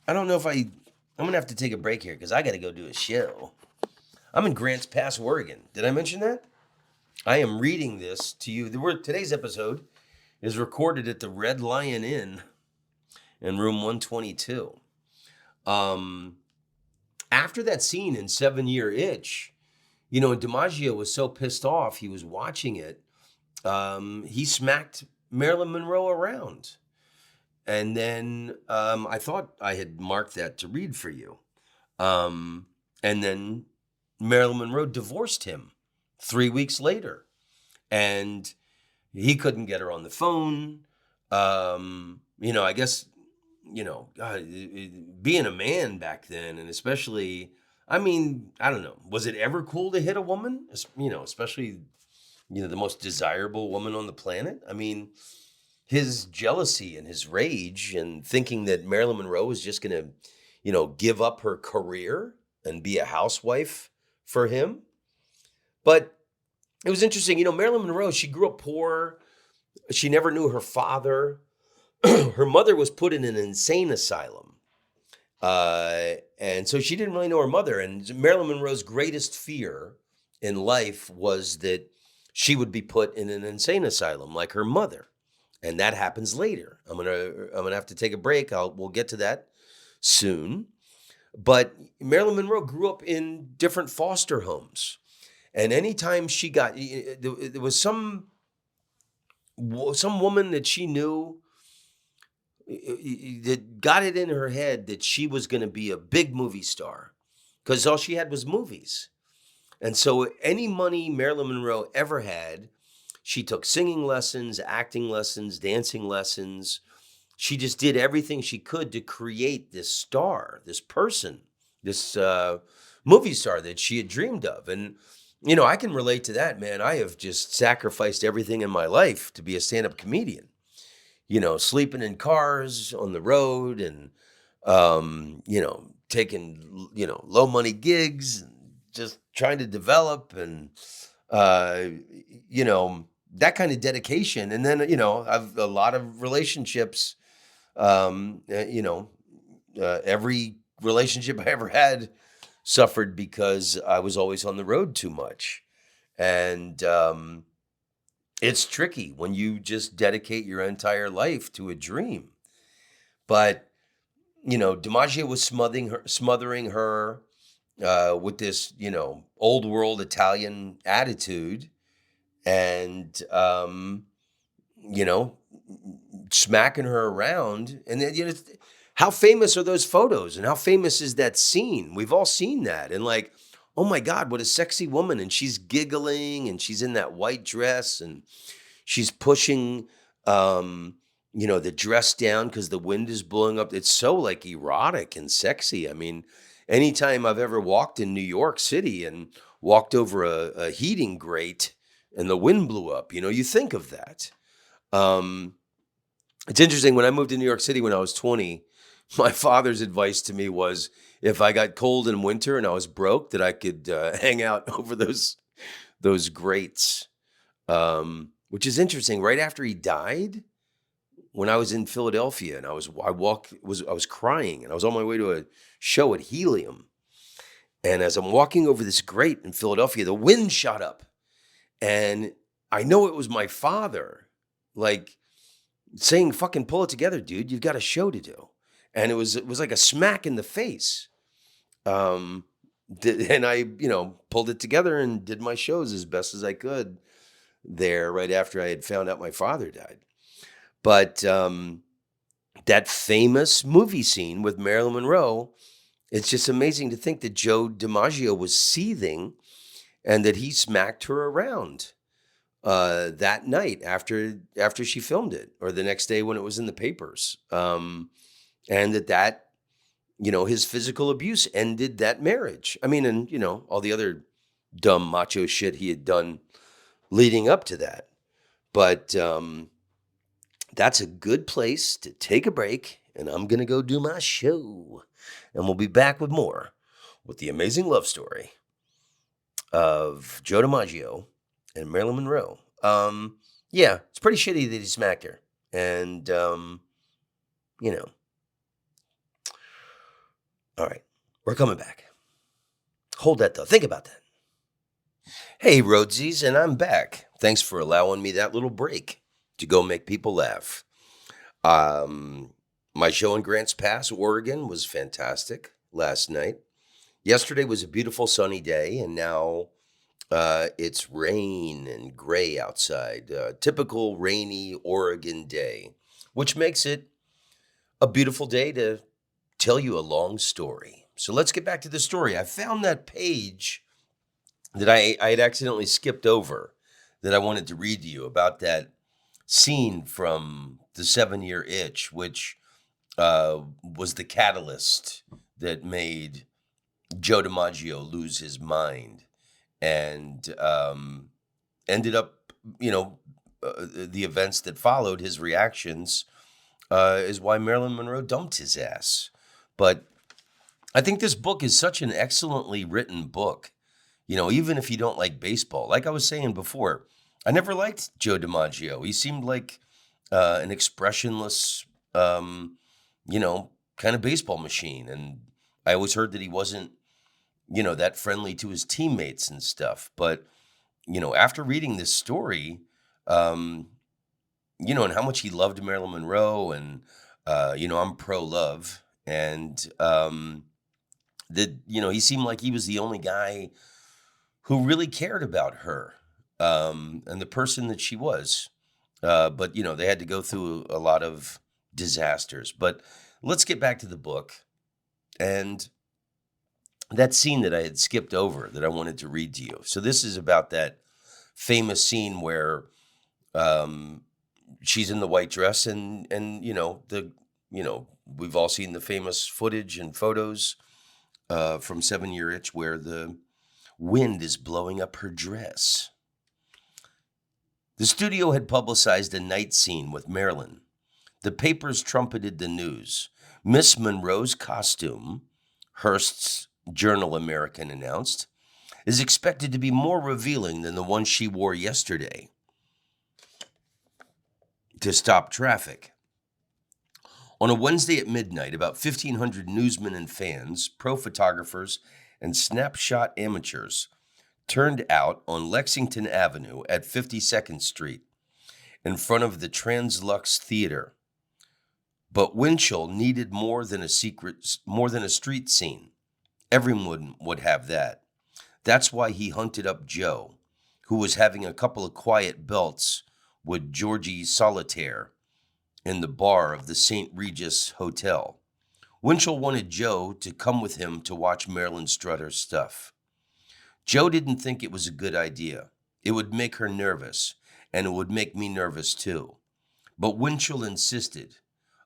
I don't know if I'm gonna have to take a break here because I got to go do a show. I'm in Grants Pass, Oregon. Did I mention that? I am reading this to you. Today's episode is recorded at the Red Lion Inn in room 122. After that scene in 7-Year Itch, DiMaggio was so pissed off he was watching it. He smacked Marilyn Monroe around. And then I thought I had marked that to read for you. And then Marilyn Monroe divorced him 3 weeks later. And he couldn't get her on the phone. I guess, God, being a man back then, and especially, I don't know, was it ever cool to hit a woman? Especially, the most desirable woman on the planet? His jealousy and his rage and thinking that Marilyn Monroe was just going to, give up her career and be a housewife for him. But it was interesting. Marilyn Monroe, she grew up poor. She never knew her father. Her mother was put in an insane asylum. And so she didn't really know her mother. And Marilyn Monroe's greatest fear in life was that she would be put in an insane asylum like her mother. And that happens later. I'm gonna have to take a break. We'll get to that soon. But Marilyn Monroe grew up in different foster homes. And anytime she got, there was some woman that she knew that got it in her head that she was going to be a big movie star because all she had was movies. And so any money Marilyn Monroe ever had, she took singing lessons, acting lessons, dancing lessons. She just did everything she could to create this star, this person, this movie star that she had dreamed of. And, I can relate to that, man. I have just sacrificed everything in my life to be a stand-up comedian. Sleeping in cars on the road and, taking, low money gigs and just trying to develop and, that kind of dedication. And then, I've a lot of relationships, every relationship I ever had suffered because I was always on the road too much. And, it's tricky when you just dedicate your entire life to a dream. But, DiMaggio was smothering her with this, old world Italian attitude and, smacking her around. And then, how famous are those photos and how famous is that scene? We've all seen that. And oh my God, what a sexy woman. And she's giggling and she's in that white dress and she's pushing, the dress down because the wind is blowing up. It's so erotic and sexy. Anytime I've ever walked in New York City and walked over a heating grate and the wind blew up, you think of that. It's interesting. When I moved to New York City when I was 20, my father's advice to me was if I got cold in winter and I was broke, that I could hang out over those grates, which is interesting. Right after he died, when I was in Philadelphia and I was crying and I was on my way to a show at Helium. And as I'm walking over this grate in Philadelphia, the wind shot up and I know it was my father, saying, "Fucking pull it together, dude. You've got a show to do." And it was like a smack in the face. And I, pulled it together and did my shows as best as I could there right after I had found out my father died. But that famous movie scene with Marilyn Monroe, it's just amazing to think that Joe DiMaggio was seething and that he smacked her around. that night after she filmed it, or the next day when it was in the papers, and that his physical abuse ended that marriage. I mean, and all the other dumb macho shit he had done leading up to that. But that's a good place to take a break, and I'm gonna go do my show, and we'll be back with more with the amazing love story of Joe DiMaggio and Marilyn Monroe. Yeah, it's pretty shitty that he smacked her. And, all right, we're coming back. Hold that though. Think about that. Hey, Rhodesies, and I'm back. Thanks for allowing me that little break to go make people laugh. My show in Grants Pass, Oregon was fantastic last night. Yesterday was a beautiful sunny day, and now it's rain and gray outside. Typical rainy Oregon day, which makes it a beautiful day to tell you a long story. So let's get back to the story. I found that page that I had accidentally skipped over that I wanted to read to you about that scene from The 7-Year Itch, which was the catalyst that made Joe DiMaggio lose his mind and ended up, the events that followed his reactions is why Marilyn Monroe dumped his ass. But I think this book is such an excellently written book. Even if you don't like baseball, like I was saying before, I never liked Joe DiMaggio. He seemed like an expressionless, kind of baseball machine. And I always heard that he wasn't, that friendly to his teammates and stuff. But, after reading this story, and how much he loved Marilyn Monroe, and, I'm pro-love. And that, he seemed like he was the only guy who really cared about her and the person that she was. But, they had to go through a lot of disasters. But let's get back to the book and that scene that I had skipped over that I wanted to read to you. So this is about that famous scene where she's in the white dress and we've all seen the famous footage and photos from 7-Year Itch where the wind is blowing up her dress. The studio had publicized a night scene with Marilyn. The papers trumpeted the news. Miss Monroe's costume, Hearst's Journal American announced, is expected to be more revealing than the one she wore yesterday to stop traffic. On a Wednesday at midnight, about 1,500 newsmen and fans, pro photographers, and snapshot amateurs turned out on Lexington Avenue at 52nd Street in front of the Translux Theater. But Winchell needed more than a street scene. Everyone would have that. That's why he hunted up Joe, who was having a couple of quiet belts with Georgie Solitaire in the bar of the St. Regis Hotel. Winchell wanted Joe to come with him to watch Marilyn strut her stuff. Joe didn't think it was a good idea. It would make her nervous, and it would make me nervous too. But Winchell insisted.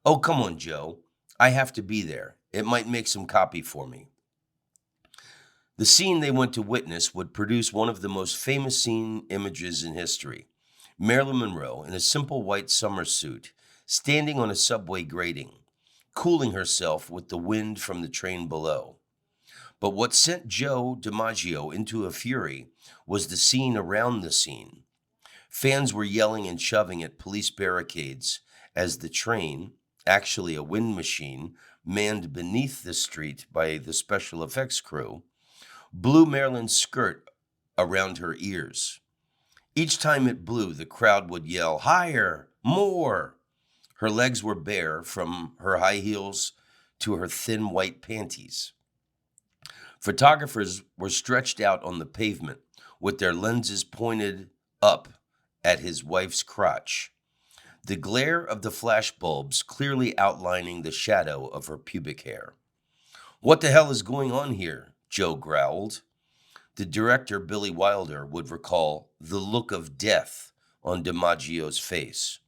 "Oh, come on, Joe. I have to be there. It might make some copy for me." The scene they went to witness would produce one of the most famous scene images in history. Marilyn Monroe, in a simple white summer suit, standing on a subway grating, cooling herself with the wind from the train below. But what sent Joe DiMaggio into a fury was the scene around the scene. Fans were yelling and shoving at police barricades as the train, actually a wind machine manned beneath the street by the special effects crew, blew Marilyn's skirt around her ears. Each time it blew, the crowd would yell, "Higher! More!" Her legs were bare from her high heels to her thin white panties. Photographers were stretched out on the pavement with their lenses pointed up at his wife's crotch, the glare of the flashbulbs clearly outlining the shadow of her pubic hair. "What the hell is going on here?" Joe growled. The director, Billy Wilder, would recall the look of death on DiMaggio's face.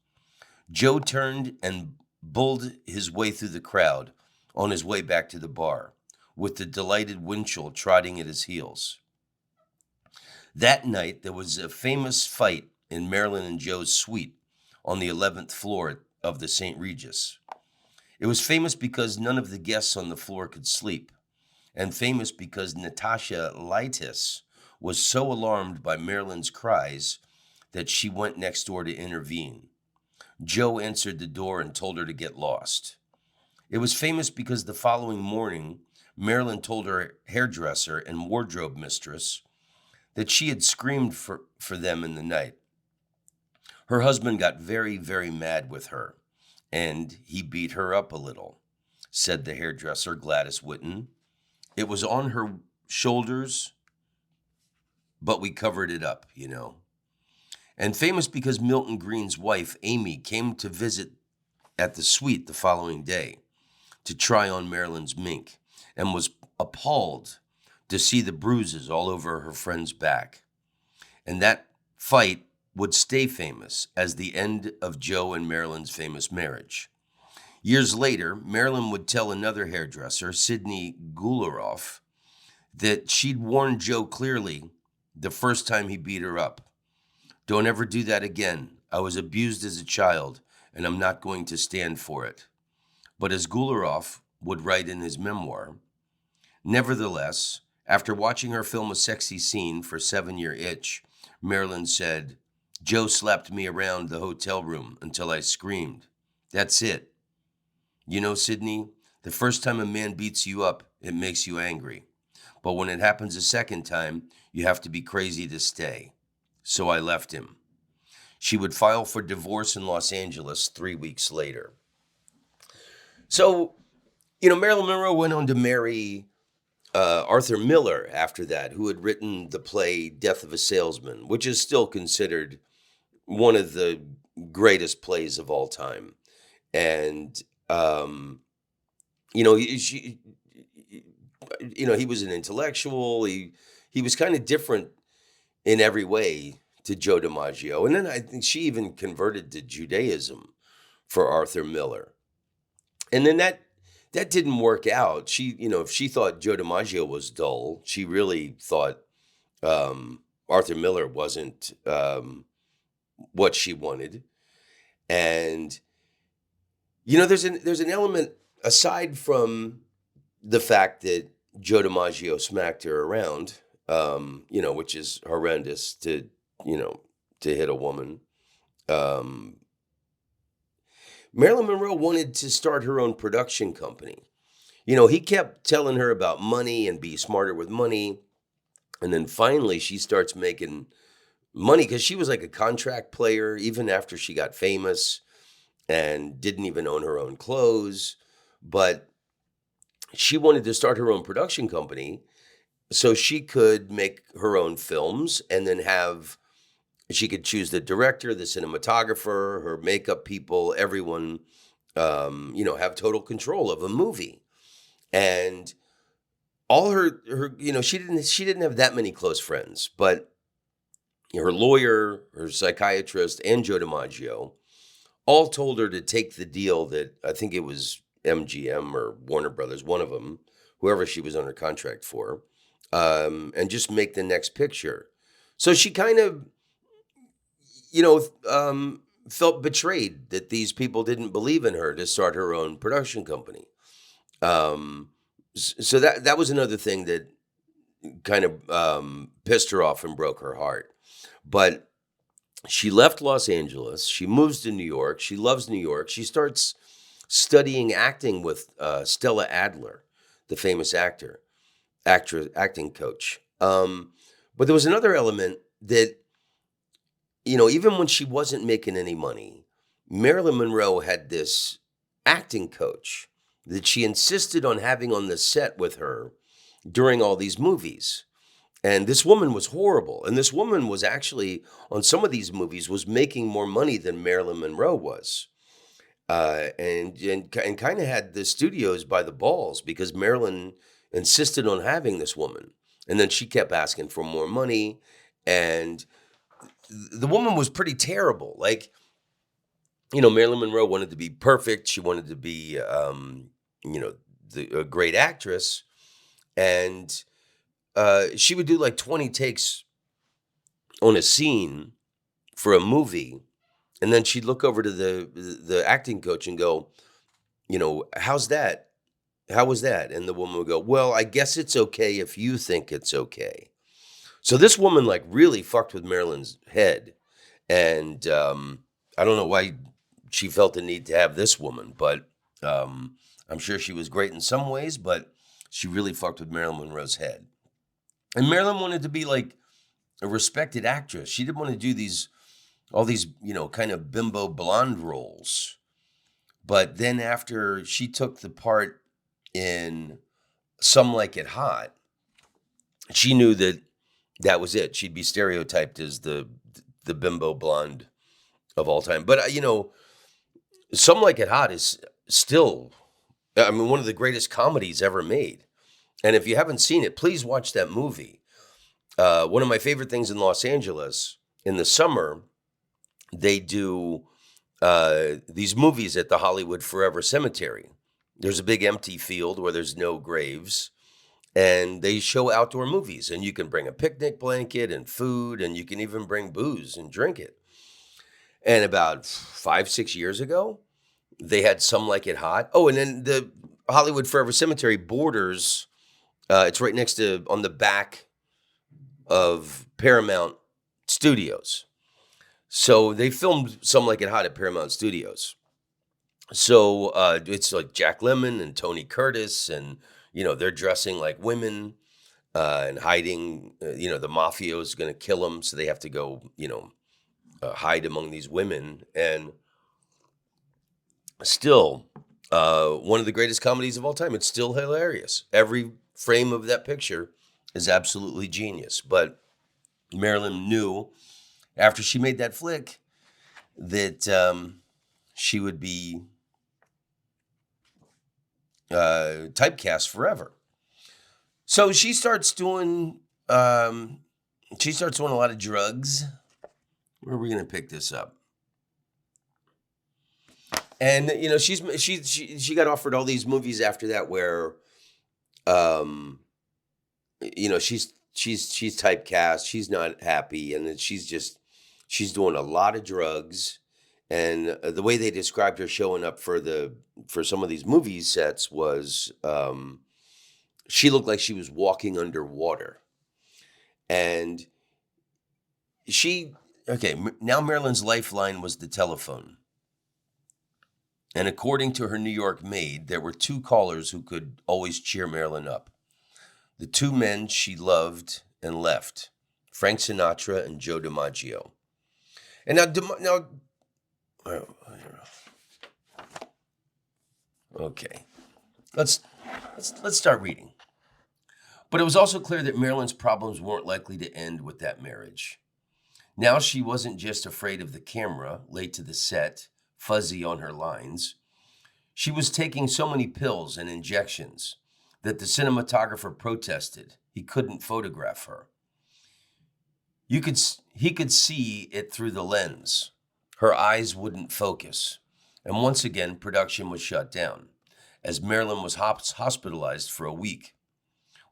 Joe turned and bulled his way through the crowd on his way back to the bar, with the delighted Winchell trotting at his heels. That night, there was a famous fight in Marilyn and Joe's suite on the 11th floor of the St. Regis. It was famous because none of the guests on the floor could sleep, and famous because Natasha Lytis was so alarmed by Marilyn's cries that she went next door to intervene. Joe answered the door and told her to get lost. It was famous because the following morning, Marilyn told her hairdresser and wardrobe mistress that she had screamed for them in the night. Her husband got very, very mad with her, and he beat her up a little, said the hairdresser, Gladys Whitten. It was on her shoulders, but we covered it up, you know. And famous because Milton Green's wife, Amy, came to visit at the suite the following day to try on Marilyn's mink and was appalled to see the bruises all over her friend's back. And that fight would stay famous as the end of Joe and Marilyn's famous marriage. Years later, Marilyn would tell another hairdresser, Sidney Gularoff, that she'd warned Joe clearly the first time he beat her up. Don't ever do that again. I was abused as a child, and I'm not going to stand for it. But as Gularoff would write in his memoir, nevertheless, after watching her film a sexy scene for 7-Year Itch, Marilyn said, Joe slapped me around the hotel room until I screamed. That's it. You know, Sidney, the first time a man beats you up, it makes you angry. But when it happens a second time, you have to be crazy to stay. So I left him. She would file for divorce in Los Angeles 3 weeks later. So, Marilyn Monroe went on to marry Arthur Miller after that, who had written the play Death of a Salesman, which is still considered one of the greatest plays of all time. And, he was an intellectual. He was kind of different in every way to Joe DiMaggio. And then I think she even converted to Judaism for Arthur Miller. And then that didn't work out. She, if she thought Joe DiMaggio was dull, she really thought Arthur Miller wasn't what she wanted. And, there's an element, aside from the fact that Joe DiMaggio smacked her around, which is horrendous to hit a woman. Marilyn Monroe wanted to start her own production company. He kept telling her about money and be smarter with money. And then finally she starts making money because she was like a contract player even after she got famous and didn't even own her own clothes. But she wanted to start her own production company so she could make her own films and then she could choose the director, the cinematographer, her makeup people, everyone, have total control of a movie. And all her, she didn't have that many close friends, but her lawyer, her psychiatrist, and Joe DiMaggio all told her to take the deal that I think it was MGM or Warner Brothers, one of them, whoever she was under contract for, and just make the next picture. So she kind of, felt betrayed that these people didn't believe in her to start her own production company. So that was another thing that kind of pissed her off and broke her heart. But she left Los Angeles. She moves to New York. She loves New York. She starts studying acting with Stella Adler, the famous acting coach. But there was another element that, even when she wasn't making any money, Marilyn Monroe had this acting coach that she insisted on having on the set with her during all these movies. And this woman was horrible. And this woman was actually, on some of these movies, was making more money than Marilyn Monroe was. And kind of had the studios by the balls because Marilyn insisted on having this woman. And then she kept asking for more money. And the woman was pretty terrible. Like, Marilyn Monroe wanted to be perfect. She wanted to be, a great actress. And she would do like 20 takes on a scene for a movie. And then she'd look over to the acting coach and go, how's that? How was that? And the woman would go, well, I guess it's okay if you think it's okay. So this woman like really fucked with Marilyn's head. And I don't know why she felt the need to have this woman, but I'm sure she was great in some ways, but she really fucked with Marilyn Monroe's head. And Marilyn wanted to be like a respected actress. She didn't want to do all these, kind of bimbo blonde roles. But then after she took the part in Some Like It Hot, she knew that was it. She'd be stereotyped as the bimbo blonde of all time. But, Some Like It Hot is still, one of the greatest comedies ever made. And if you haven't seen it, please watch that movie. One of my favorite things in Los Angeles in the summer, they do these movies at the Hollywood Forever Cemetery. There's a big empty field where there's no graves, and they show outdoor movies, and you can bring a picnic blanket and food, and you can even bring booze and drink it. And about 5-6 years ago, they had Some Like It Hot. Oh, and then the Hollywood Forever Cemetery borders, it's right next to, on the back of Paramount Studios. So they filmed Some Like It Hot at Paramount Studios. So it's like Jack Lemmon and Tony Curtis, and they're dressing like women and hiding. The mafia is going to kill them, so they have to go, hide among these women. And still, one of the greatest comedies of all time. It's still hilarious. Every frame of that picture is absolutely genius. But Marilyn knew after she made that flick that she would be typecast forever. So she starts doing a lot of drugs. Where are we going to pick this up? And she got offered all these movies after that where she's typecast, she's not happy, and then she's doing a lot of drugs. And the way they described her showing up for some of these movie sets was she looked like she was walking underwater. And now Marilyn's lifeline was the telephone. And according to her New York maid, there were two callers who could always cheer Marilyn up. The two men she loved and left, Frank Sinatra and Joe DiMaggio. And now, okay, let's start reading. But it was also clear that Marilyn's problems weren't likely to end with that marriage. Now she wasn't just afraid of the camera, late to the set, fuzzy on her lines. She was taking so many pills and injections that the cinematographer protested. He couldn't photograph her. He could see it through the lens. Her eyes wouldn't focus. And once again, production was shut down, as Marilyn was hospitalized for a week.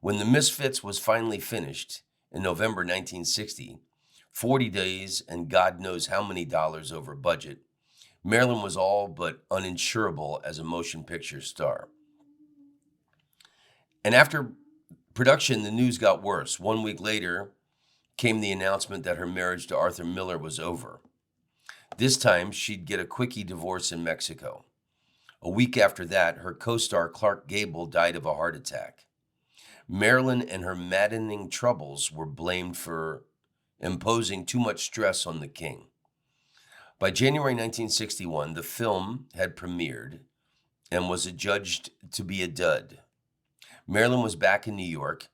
When The Misfits was finally finished in November 1960, 40 days and God knows how many dollars over budget, Marilyn was all but uninsurable as a motion picture star. And after production, the news got worse. 1 week later came the announcement that her marriage to Arthur Miller was over. This time, she'd get a quickie divorce in Mexico. A week after that, her co-star Clark Gable died of a heart attack. Marilyn and her maddening troubles were blamed for imposing too much stress on the king. By January 1961, the film had premiered and was adjudged to be a dud. Marilyn was back in New York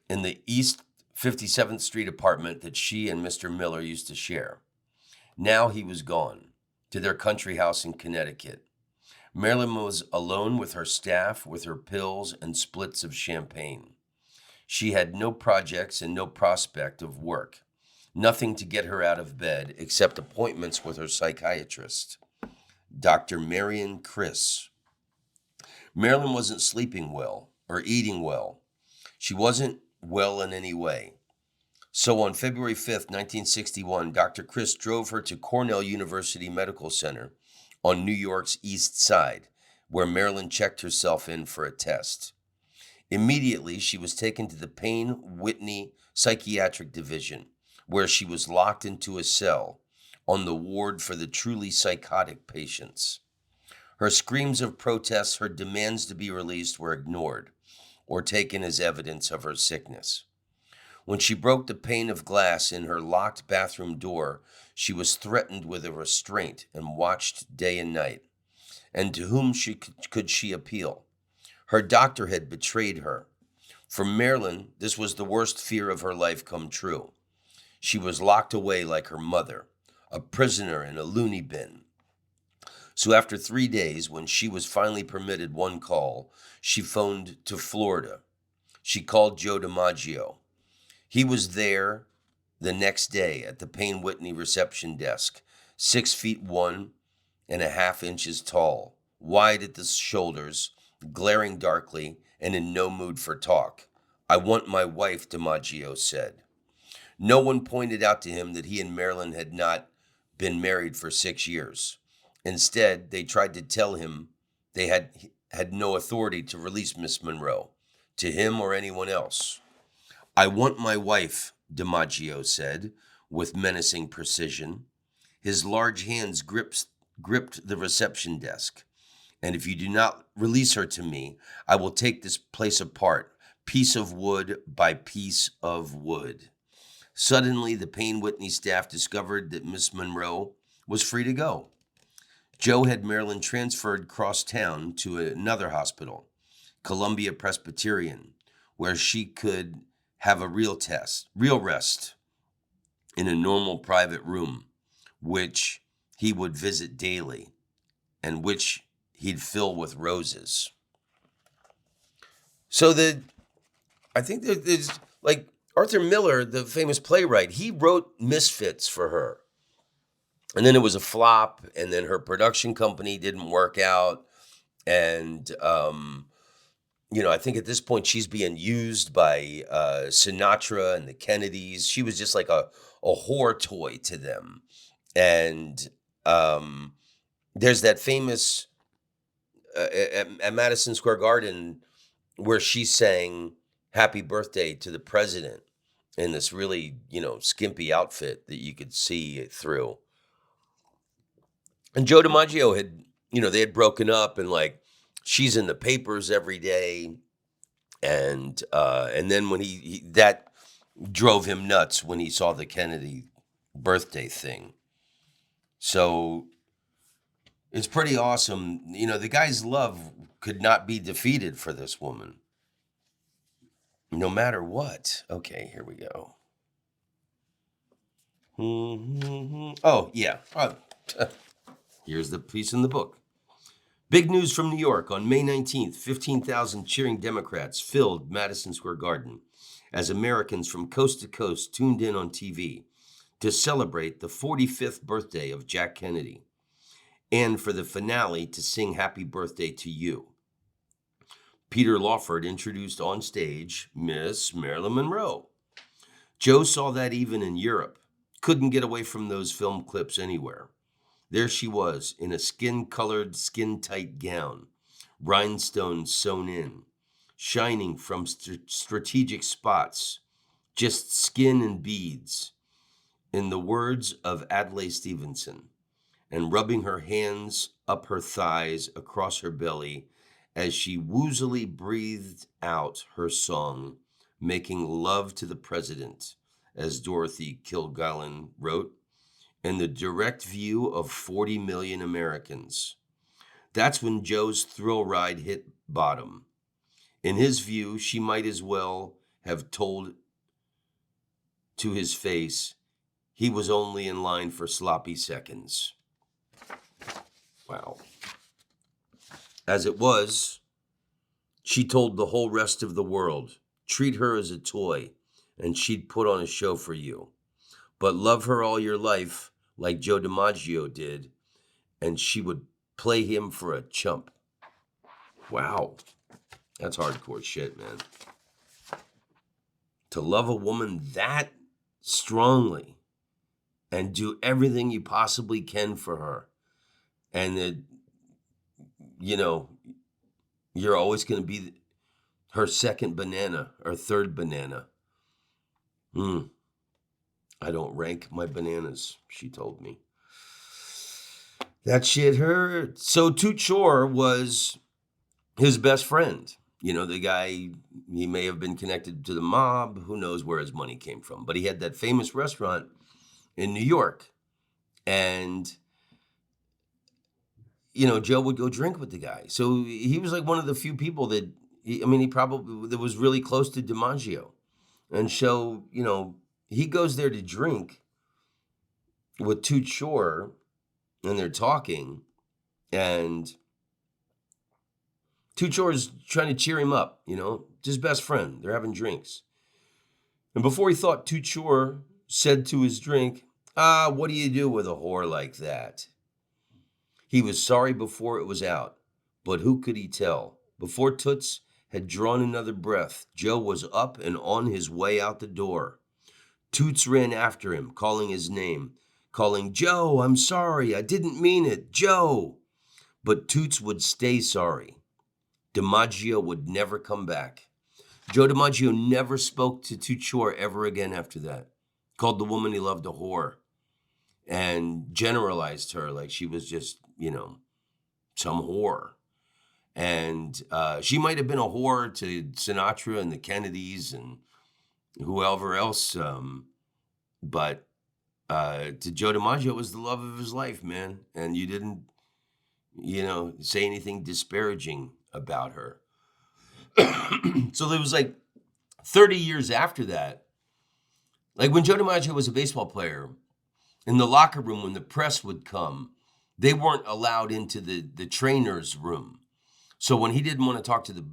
in the East 57th Street apartment that she and Mr. Miller used to share. Now he was gone to their country house in Connecticut. Marilyn was alone with her staff, with her pills and splits of champagne. She had no projects and no prospect of work. Nothing to get her out of bed except appointments with her psychiatrist, Dr. Marion Chris. Marilyn wasn't sleeping well or eating well. She wasn't well in any way. So on February 5th, 1961, Dr. Chris drove her to Cornell University Medical Center on New York's East Side, where Marilyn checked herself in for a test. Immediately, she was taken to the Payne Whitney Psychiatric Division, where she was locked into a cell on the ward for the truly psychotic patients. Her screams of protest, her demands to be released were ignored or taken as evidence of her sickness. When she broke the pane of glass in her locked bathroom door, she was threatened with a restraint and watched day and night. And to whom could she appeal? Her doctor had betrayed her. For Marilyn, this was the worst fear of her life come true. She was locked away like her mother, a prisoner in a loony bin. So after 3 days, when she was finally permitted one call, she phoned to Florida. She called Joe DiMaggio. He was there the next day at the Payne Whitney reception desk, 6'1.5" tall, wide at the shoulders, glaring darkly, and in no mood for talk. "I want my wife," DiMaggio said. No one pointed out to him that he and Marilyn had not been married for 6 years. Instead, they tried to tell him they had no authority to release Miss Monroe, to him or anyone else. "I want my wife," DiMaggio said, with menacing precision. His large hands gripped the reception desk. "And if you do not release her to me, I will take this place apart, piece of wood by piece of wood." Suddenly, the Payne Whitney staff discovered that Miss Monroe was free to go. Joe had Marilyn transferred cross town to another hospital, Columbia Presbyterian, where she could have a real rest in a normal private room, which he would visit daily and which he'd fill with roses. So I think there's like Arthur Miller, the famous playwright, he wrote Misfits for her. And then it was a flop, and then her production company didn't work out. And, I think at this point she's being used by Sinatra and the Kennedys. She was just like a whore toy to them. And there's that famous, at Madison Square Garden, where she sang "Happy Birthday" to the president in this really, skimpy outfit that you could see it through. And Joe DiMaggio had, they had broken up, and like she's in the papers every day. And then when that drove him nuts when he saw the Kennedy birthday thing. So it's pretty awesome. The guy's love could not be defeated for this woman, no matter what. Okay, here we go. Oh, yeah. Here's the piece in the book. Big news from New York. On May 19th, 15,000 cheering Democrats filled Madison Square Garden as Americans from coast to coast tuned in on TV to celebrate the 45th birthday of Jack Kennedy, and for the finale to sing "Happy Birthday to You." Peter Lawford introduced on stage Miss Marilyn Monroe. Joe saw that even in Europe. Couldn't get away from those film clips anywhere. There she was, in a skin-colored, skin-tight gown, rhinestones sewn in, shining from strategic spots, just skin and beads, in the words of Adlai Stevenson, and rubbing her hands up her thighs across her belly as she woozily breathed out her song, "Making Love to the President," as Dorothy Kilgallen wrote, in the direct view of 40 million Americans. That's when Joe's thrill ride hit bottom. In his view, she might as well have told to his face he was only in line for sloppy seconds. Wow. As it was, she told the whole rest of the world, treat her as a toy, and she'd put on a show for you. But love her all your life, like Joe DiMaggio did, and she would play him for a chump. Wow. That's hardcore shit, man. To love a woman that strongly and do everything you possibly can for her, and that, you know, you're always going to be her second banana or third banana. I don't rank my bananas, she told me. That shit hurt. So Toot Shore was his best friend. You know, the guy, he may have been connected to the mob. Who knows where his money came from. But he had that famous restaurant in New York. And, you know, Joe would go drink with the guy. So he was like one of the few people that, he probably, that was really close to DiMaggio. And so, you know, he goes there to drink with Toot Shore, and they're talking, and Toot Shore's trying to cheer him up, you know, his best friend. They're having drinks. And before he thought, Toot Shore said to his drink, what do you do with a whore like that? He was sorry before it was out, but who could he tell? Before Toots had drawn another breath, Joe was up and on his way out the door. Toots ran after him, calling his name, calling, Joe, I'm sorry, I didn't mean it, Joe. But Toots would stay sorry. DiMaggio would never come back. Joe DiMaggio never spoke to Toot Shore ever again after that. Called the woman he loved a whore and generalized her like she was just, you know, some whore. And she might have been a whore to Sinatra and the Kennedys and whoever else. But to Joe DiMaggio, it was the love of his life, man. And you didn't, you know, say anything disparaging about her. So there was like 30 years after that, like when Joe DiMaggio was a baseball player, in the locker room, when the press would come, they weren't allowed into the trainer's room. So when he didn't want to talk to the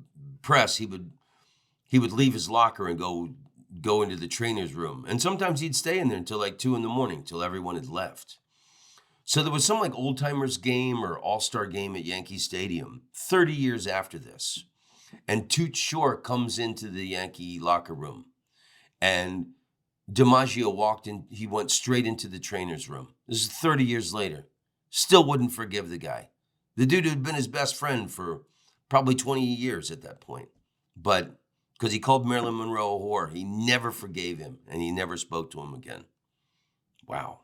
press, he would leave his locker and go into the trainer's room. And sometimes he'd stay in there until like 2 a.m, till everyone had left. So there was some like old timers game or all-star game at Yankee Stadium 30 years after this. And Toot Shore comes into the Yankee locker room, and DiMaggio walked in. He went straight into the trainer's room. This is 30 years later. Still wouldn't forgive the guy. The dude had been his best friend for probably 20 years at that point. But because he called Marilyn Monroe a whore, he never forgave him, and he never spoke to him again. Wow.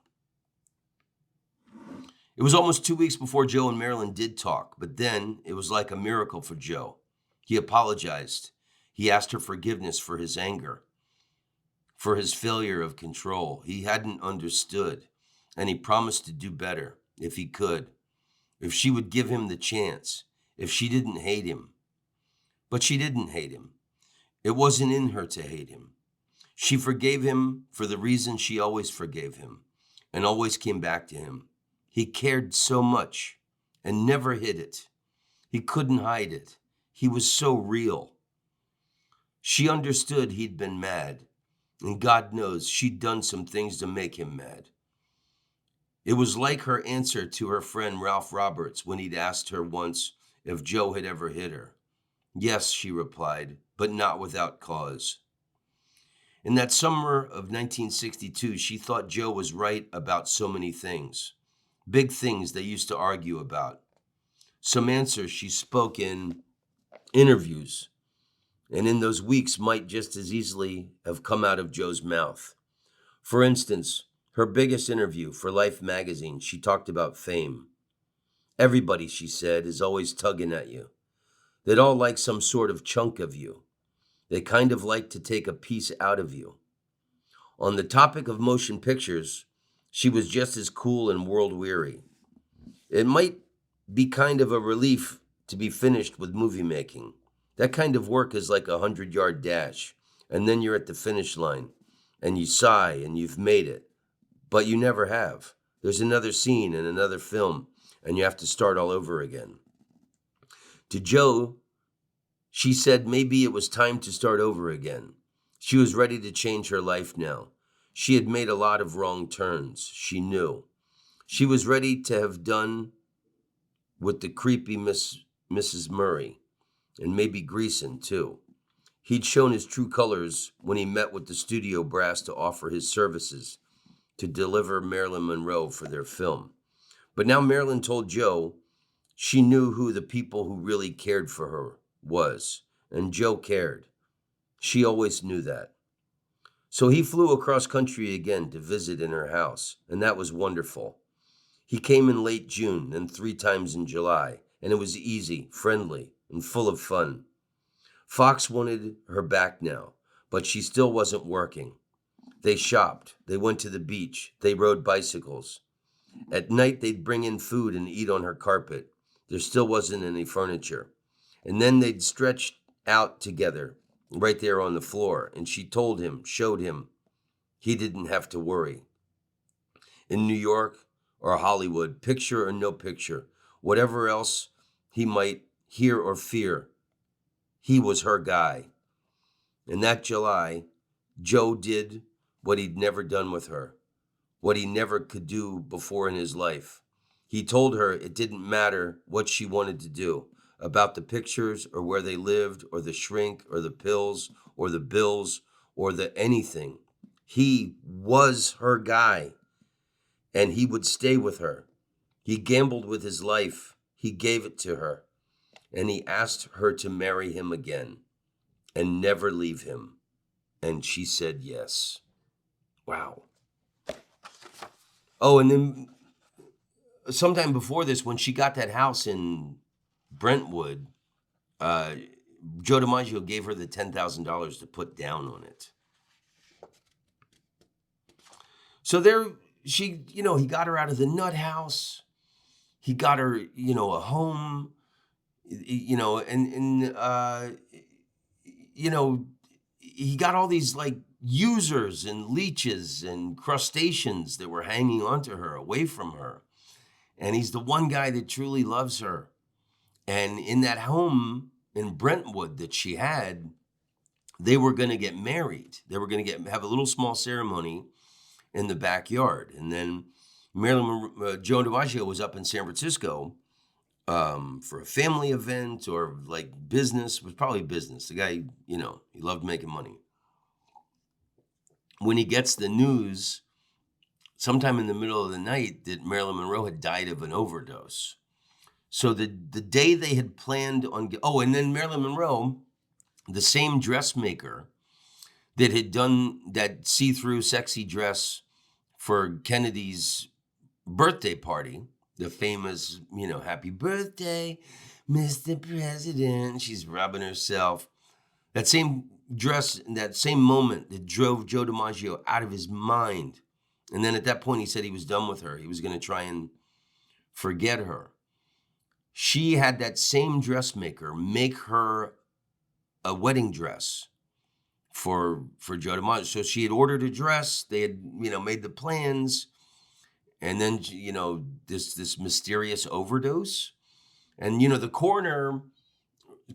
It was almost 2 weeks before Joe and Marilyn did talk, but then it was like a miracle for Joe. He apologized. He asked her forgiveness for his anger, for his failure of control. He hadn't understood, and he promised to do better if he could, if she would give him the chance, if she didn't hate him. But she didn't hate him. It wasn't in her to hate him. She forgave him for the reason she always forgave him and always came back to him. He cared so much and never hid it. He couldn't hide it. He was so real. She understood he'd been mad, and God knows she'd done some things to make him mad. It was like her answer to her friend Ralph Roberts when he'd asked her once if Joe had ever hit her. Yes, she replied, but not without cause. In that summer of 1962, she thought Joe was right about so many things, big things they used to argue about. Some answers she spoke in interviews, and in those weeks might just as easily have come out of Joe's mouth. For instance, her biggest interview for Life magazine, she talked about fame. Everybody, she said, is always tugging at you. They'd all like some sort of chunk of you. They kind of like to take a piece out of you. On the topic of motion pictures, she was just as cool and world-weary. It might be kind of a relief to be finished with movie making. That kind of work is like a 100-yard dash, and then you're at the finish line, and you sigh and you've made it. But you never have. There's another scene and another film, and you have to start all over again. To Joe, She said maybe it was time to start over again. She was ready to change her life now. She had made a lot of wrong turns, she knew. She was ready to have done with the creepy Mrs. Murray, and maybe Greason, too. He'd shown his true colors when he met with the studio brass to offer his services to deliver Marilyn Monroe for their film. But now Marilyn told Joe she knew who the people who really cared for her was, and Joe cared. She always knew that. So he flew across country again to visit in her house, and that was wonderful. He came in late June and 3 times in July, and it was easy, friendly, and full of fun. Fox wanted her back now, but she still wasn't working. They shopped, they went to the beach, they rode bicycles. At night, they'd bring in food and eat on her carpet. There still wasn't any furniture. And then they'd stretch out together right there on the floor, and she told him, showed him, he didn't have to worry. In New York or Hollywood, picture or no picture, whatever else he might hear or fear, he was her guy. And that July, Joe did what he'd never done with her, what he never could do before in his life. He told her it didn't matter what she wanted to do, about the pictures or where they lived or the shrink or the pills or the bills or the anything. He was her guy, and he would stay with her. He gambled with his life. He gave it to her, and he asked her to marry him again and never leave him. And she said yes. Wow. Oh, and then sometime before this, when she got that house in Brentwood, Joe DiMaggio gave her the $10,000 to put down on it. So there, he got her out of the nut house. He got her, a home, he got all these like users and leeches and crustaceans that were hanging onto her, away from her. And he's the one guy that truly loves her. And in that home in Brentwood that she had, they were going to get married. They were going to have a little small ceremony in the backyard. And then Joe DiMaggio was up in San Francisco for a family event or like business. It was probably business. The guy, he loved making money. When he gets the news, sometime in the middle of the night, that Marilyn Monroe had died of an overdose. So the day they had planned on, and then Marilyn Monroe, the same dressmaker that had done that see-through sexy dress for Kennedy's birthday party, the famous, happy birthday, Mr. President. She's rubbing herself. That same dress, that same moment that drove Joe DiMaggio out of his mind. And then at that point, he said he was done with her. He was going to try and forget her. She had that same dressmaker make her a wedding dress for Joe DiMaggio. So she had ordered a dress. They had, made the plans. And then, this mysterious overdose. And, the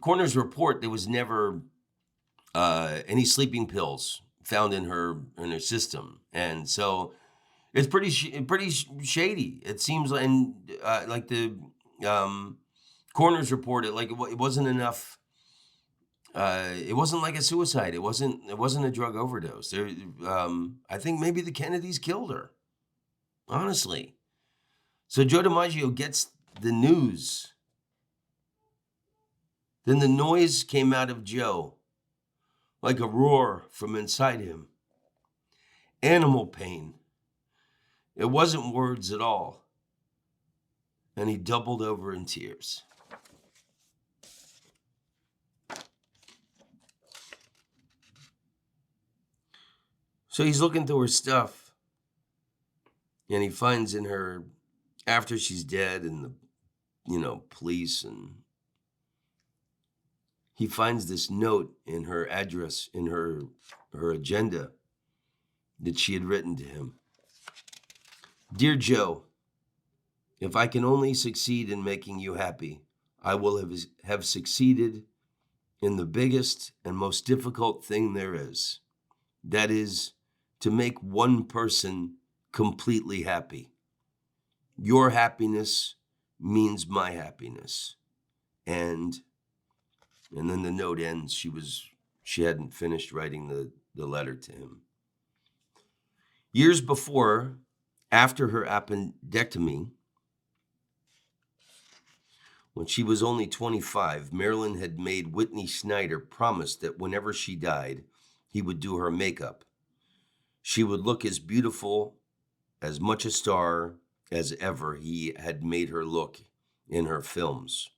coroner's report, there was never any sleeping pills found in her system. And so it's pretty shady. It seems like, like the coroner's report, it wasn't enough. It wasn't like a suicide. It wasn't a drug overdose. I think maybe the Kennedys killed her, honestly. So Joe DiMaggio gets the news. Then the noise came out of Joe like a roar from inside him. Animal pain. It wasn't words at all. And he doubled over in tears. So he's looking through her stuff, and he finds in her, after she's dead, and the, police, and he finds this note in her address, in her agenda that she had written to him. Dear Joe, if I can only succeed in making you happy, I will have succeeded in the biggest and most difficult thing there is. That is to make one person completely happy. Your happiness means my happiness. And then the note ends. She hadn't finished writing the letter to him. Years before, after her appendectomy, when she was only 25, Marilyn had made Whitney Snyder promise that whenever she died, he would do her makeup. She would look as beautiful, as much a star as ever he had made her look in her films.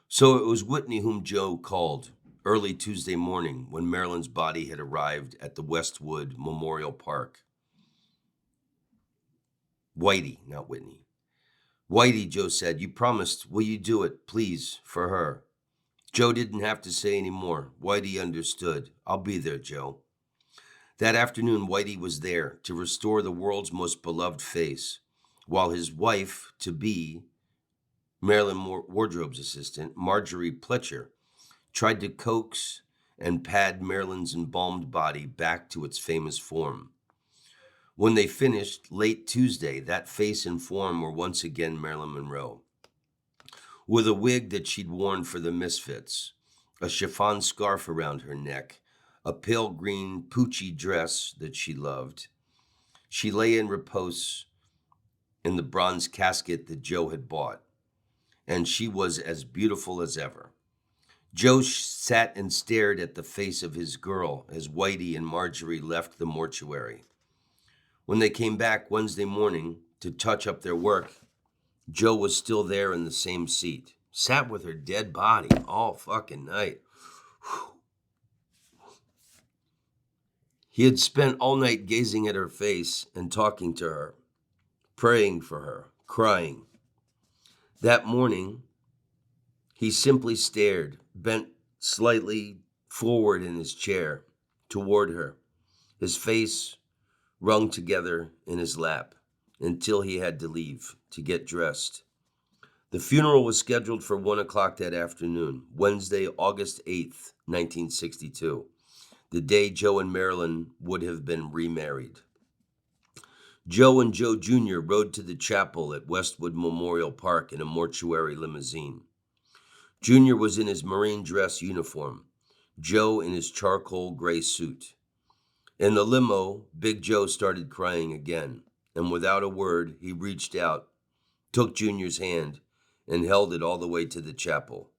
So it was Whitney whom Joe called early Tuesday morning when Marilyn's body had arrived at the Westwood Memorial Park. Whitey, not Whitney. Whitey, Joe said, you promised, will you do it, please, for her? Joe didn't have to say any more. Whitey understood. I'll be there, Joe. That afternoon, Whitey was there to restore the world's most beloved face, while his wife-to-be, Marilyn Wardrobe's assistant, Marjorie Pletcher, tried to coax and pad Marilyn's embalmed body back to its famous form. When they finished late Tuesday, that face and form were once again Marilyn Monroe. With a wig that she'd worn for the Misfits, a chiffon scarf around her neck, a pale green Pucci dress that she loved, she lay in repose in the bronze casket that Joe had bought, and she was as beautiful as ever. Joe sat and stared at the face of his girl as Whitey and Marjorie left the mortuary. When they came back Wednesday morning to touch up their work, Joe was still there in the same seat, sat with her dead body all fucking night. He had spent all night gazing at her face and talking to her, praying for her, crying. That morning, he simply stared, bent slightly forward in his chair toward her, his face wrung together in his lap, until he had to leave to get dressed. The funeral was scheduled for 1 o'clock that afternoon, Wednesday, August 8th, 1962, the day Joe and Marilyn would have been remarried. Joe and Joe Jr. rode to the chapel at Westwood Memorial Park in a mortuary limousine. Jr. was in his Marine dress uniform, Joe in his charcoal gray suit. In the limo, Big Joe started crying again, and without a word, he reached out, took Junior's hand, and held it all the way to the chapel.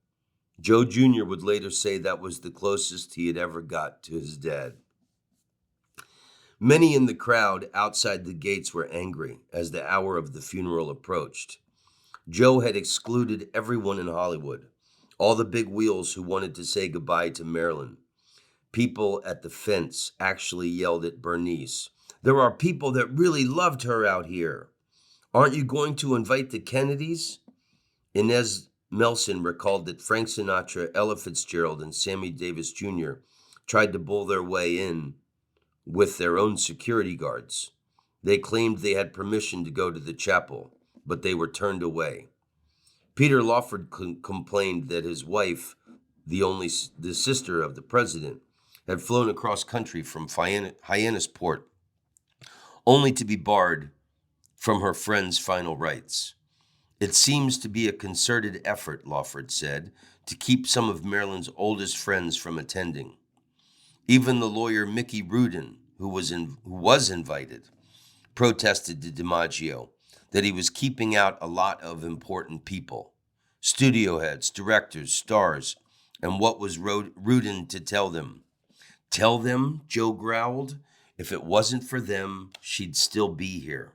Joe Jr. would later say that was the closest he had ever got to his dad. Many in the crowd outside the gates were angry as the hour of the funeral approached. Joe had excluded everyone in Hollywood, all the big wheels who wanted to say goodbye to Marilyn. People at the fence actually yelled at Bernice, "There are people that really loved her out here. Aren't you going to invite the Kennedys?" Inez Melson recalled that Frank Sinatra, Ella Fitzgerald, and Sammy Davis Jr. tried to bull their way in with their own security guards. They claimed they had permission to go to the chapel, but they were turned away. Peter Lawford complained that his wife, the sister of the president, had flown across country from Hyannisport, only to be barred from her friend's final rites. It seems to be a concerted effort, Lawford said, to keep some of Marilyn's oldest friends from attending. Even the lawyer Mickey Rudin, who was invited, protested to DiMaggio that he was keeping out a lot of important people, studio heads, directors, stars, and what was Rudin to tell them? Tell them, Joe growled, if it wasn't for them, she'd still be here.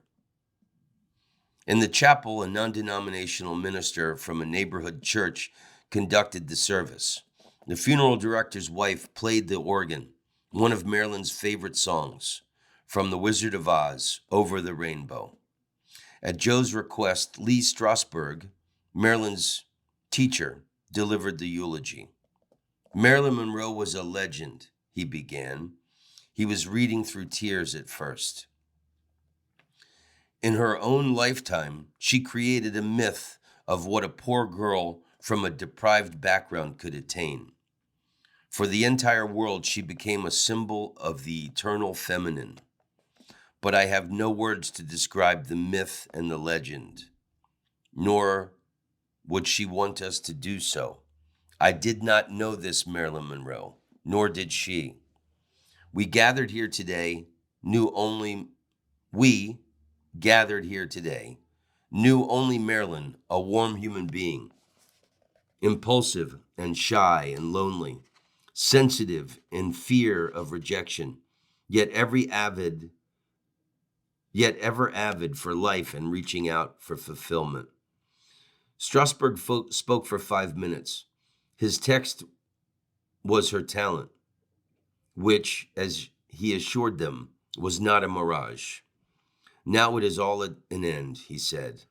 In the chapel, a non-denominational minister from a neighborhood church conducted the service. The funeral director's wife played the organ, one of Marilyn's favorite songs, from The Wizard of Oz, Over the Rainbow. At Joe's request, Lee Strasberg, Marilyn's teacher, delivered the eulogy. Marilyn Monroe was a legend, he began. He was reading through tears at first. In her own lifetime, she created a myth of what a poor girl from a deprived background could attain. For the entire world, she became a symbol of the eternal feminine. But I have no words to describe the myth and the legend, nor would she want us to do so. I did not know this Marilyn Monroe, nor did she. We gathered here today, knew only we gathered here today, knew only Marilyn, a warm human being, impulsive and shy and lonely, sensitive in fear of rejection, yet ever avid for life and reaching out for fulfillment. Strasberg spoke for 5 minutes. His text was her talent, which, as he assured them, was not a mirage. Now it is all at an end, he said.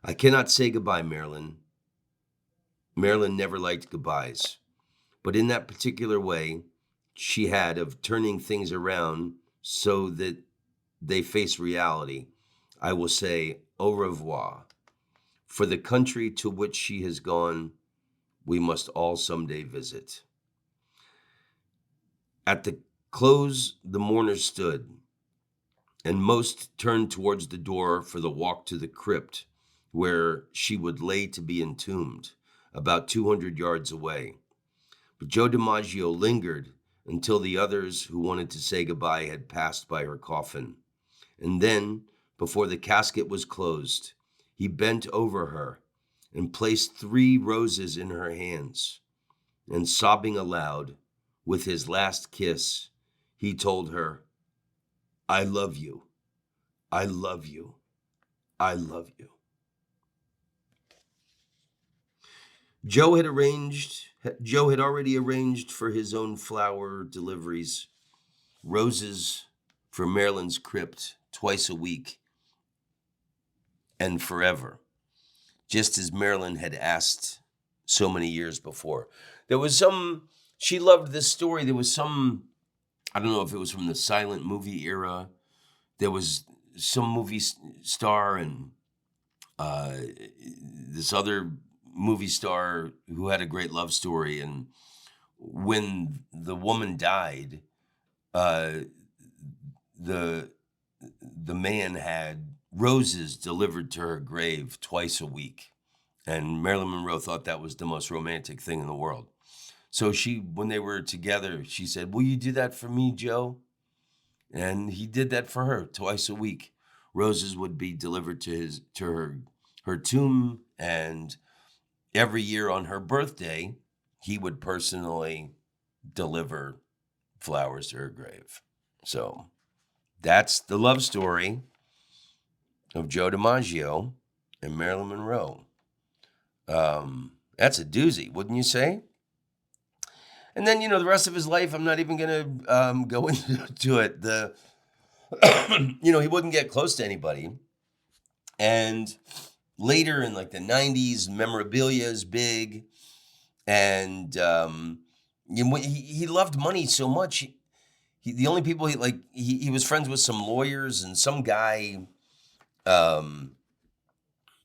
I cannot say goodbye, Marilyn. Marilyn never liked goodbyes, but in that particular way she had of turning things around so that they face reality, I will say au revoir. For the country to which she has gone, we must all someday visit. At the close, the mourners stood, and most turned towards the door for the walk to the crypt, where she would lay to be entombed, about 200 yards away. But Joe DiMaggio lingered until the others who wanted to say goodbye had passed by her coffin. And then, before the casket was closed, he bent over her and placed 3 roses in her hands. And sobbing aloud, with his last kiss, he told her, I love you. I love you. I love you. Joe had already arranged for his own flower deliveries, roses for Marilyn's crypt twice a week and forever, just as Marilyn had asked so many years before. She loved this story. There was some, I don't know if it was from the silent movie era. There was some movie star and this other movie star who had a great love story. And when the woman died, the man had roses delivered to her grave twice a week. And Marilyn Monroe thought that was the most romantic thing in the world. So when they were together, she said, will you do that for me, Joe? And he did that for her twice a week. Roses would be delivered to her tomb, and every year on her birthday, he would personally deliver flowers to her grave. So that's the love story of Joe DiMaggio and Marilyn Monroe. That's a doozy, wouldn't you say? And then, the rest of his life, I'm not even going to go into it. He wouldn't get close to anybody. And later in like the 90s, memorabilia is big. And he loved money so much. The only people he was friends with some lawyers and some guy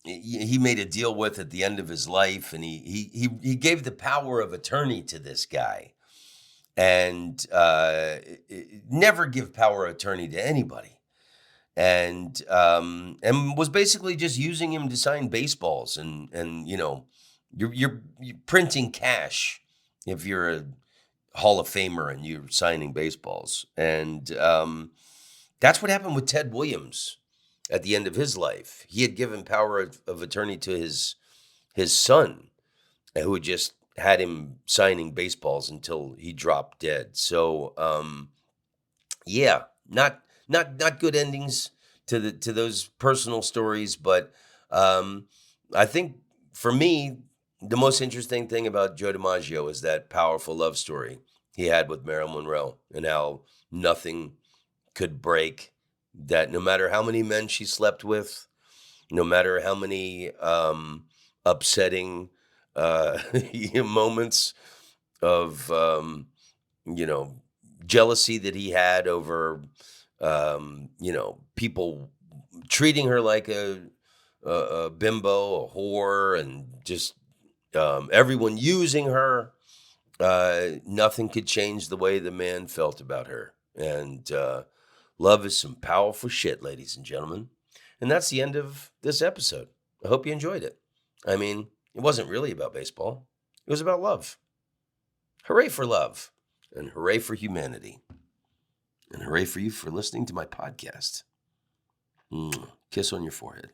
he made a deal with at the end of his life, and he gave the power of attorney to this guy, and never give power of attorney to anybody, and was basically just using him to sign baseballs, and you're printing cash if you're a Hall of Famer and you're signing baseballs, and that's what happened with Ted Williams. At the end of his life, he had given power of attorney to his son, who had just had him signing baseballs until he dropped dead. So, yeah, not good endings to those personal stories. But I think for me, the most interesting thing about Joe DiMaggio is that powerful love story he had with Marilyn Monroe, and how nothing could break that. No matter how many men she slept with, no matter how many upsetting moments of jealousy that he had over people treating her like a bimbo, a whore, and just everyone using her. Nothing could change the way the man felt about her. And love is some powerful shit, ladies and gentlemen. And that's the end of this episode. I hope you enjoyed it. I mean, it wasn't really about baseball. It was about love. Hooray for love. And hooray for humanity. And hooray for you for listening to my podcast. Kiss on your forehead.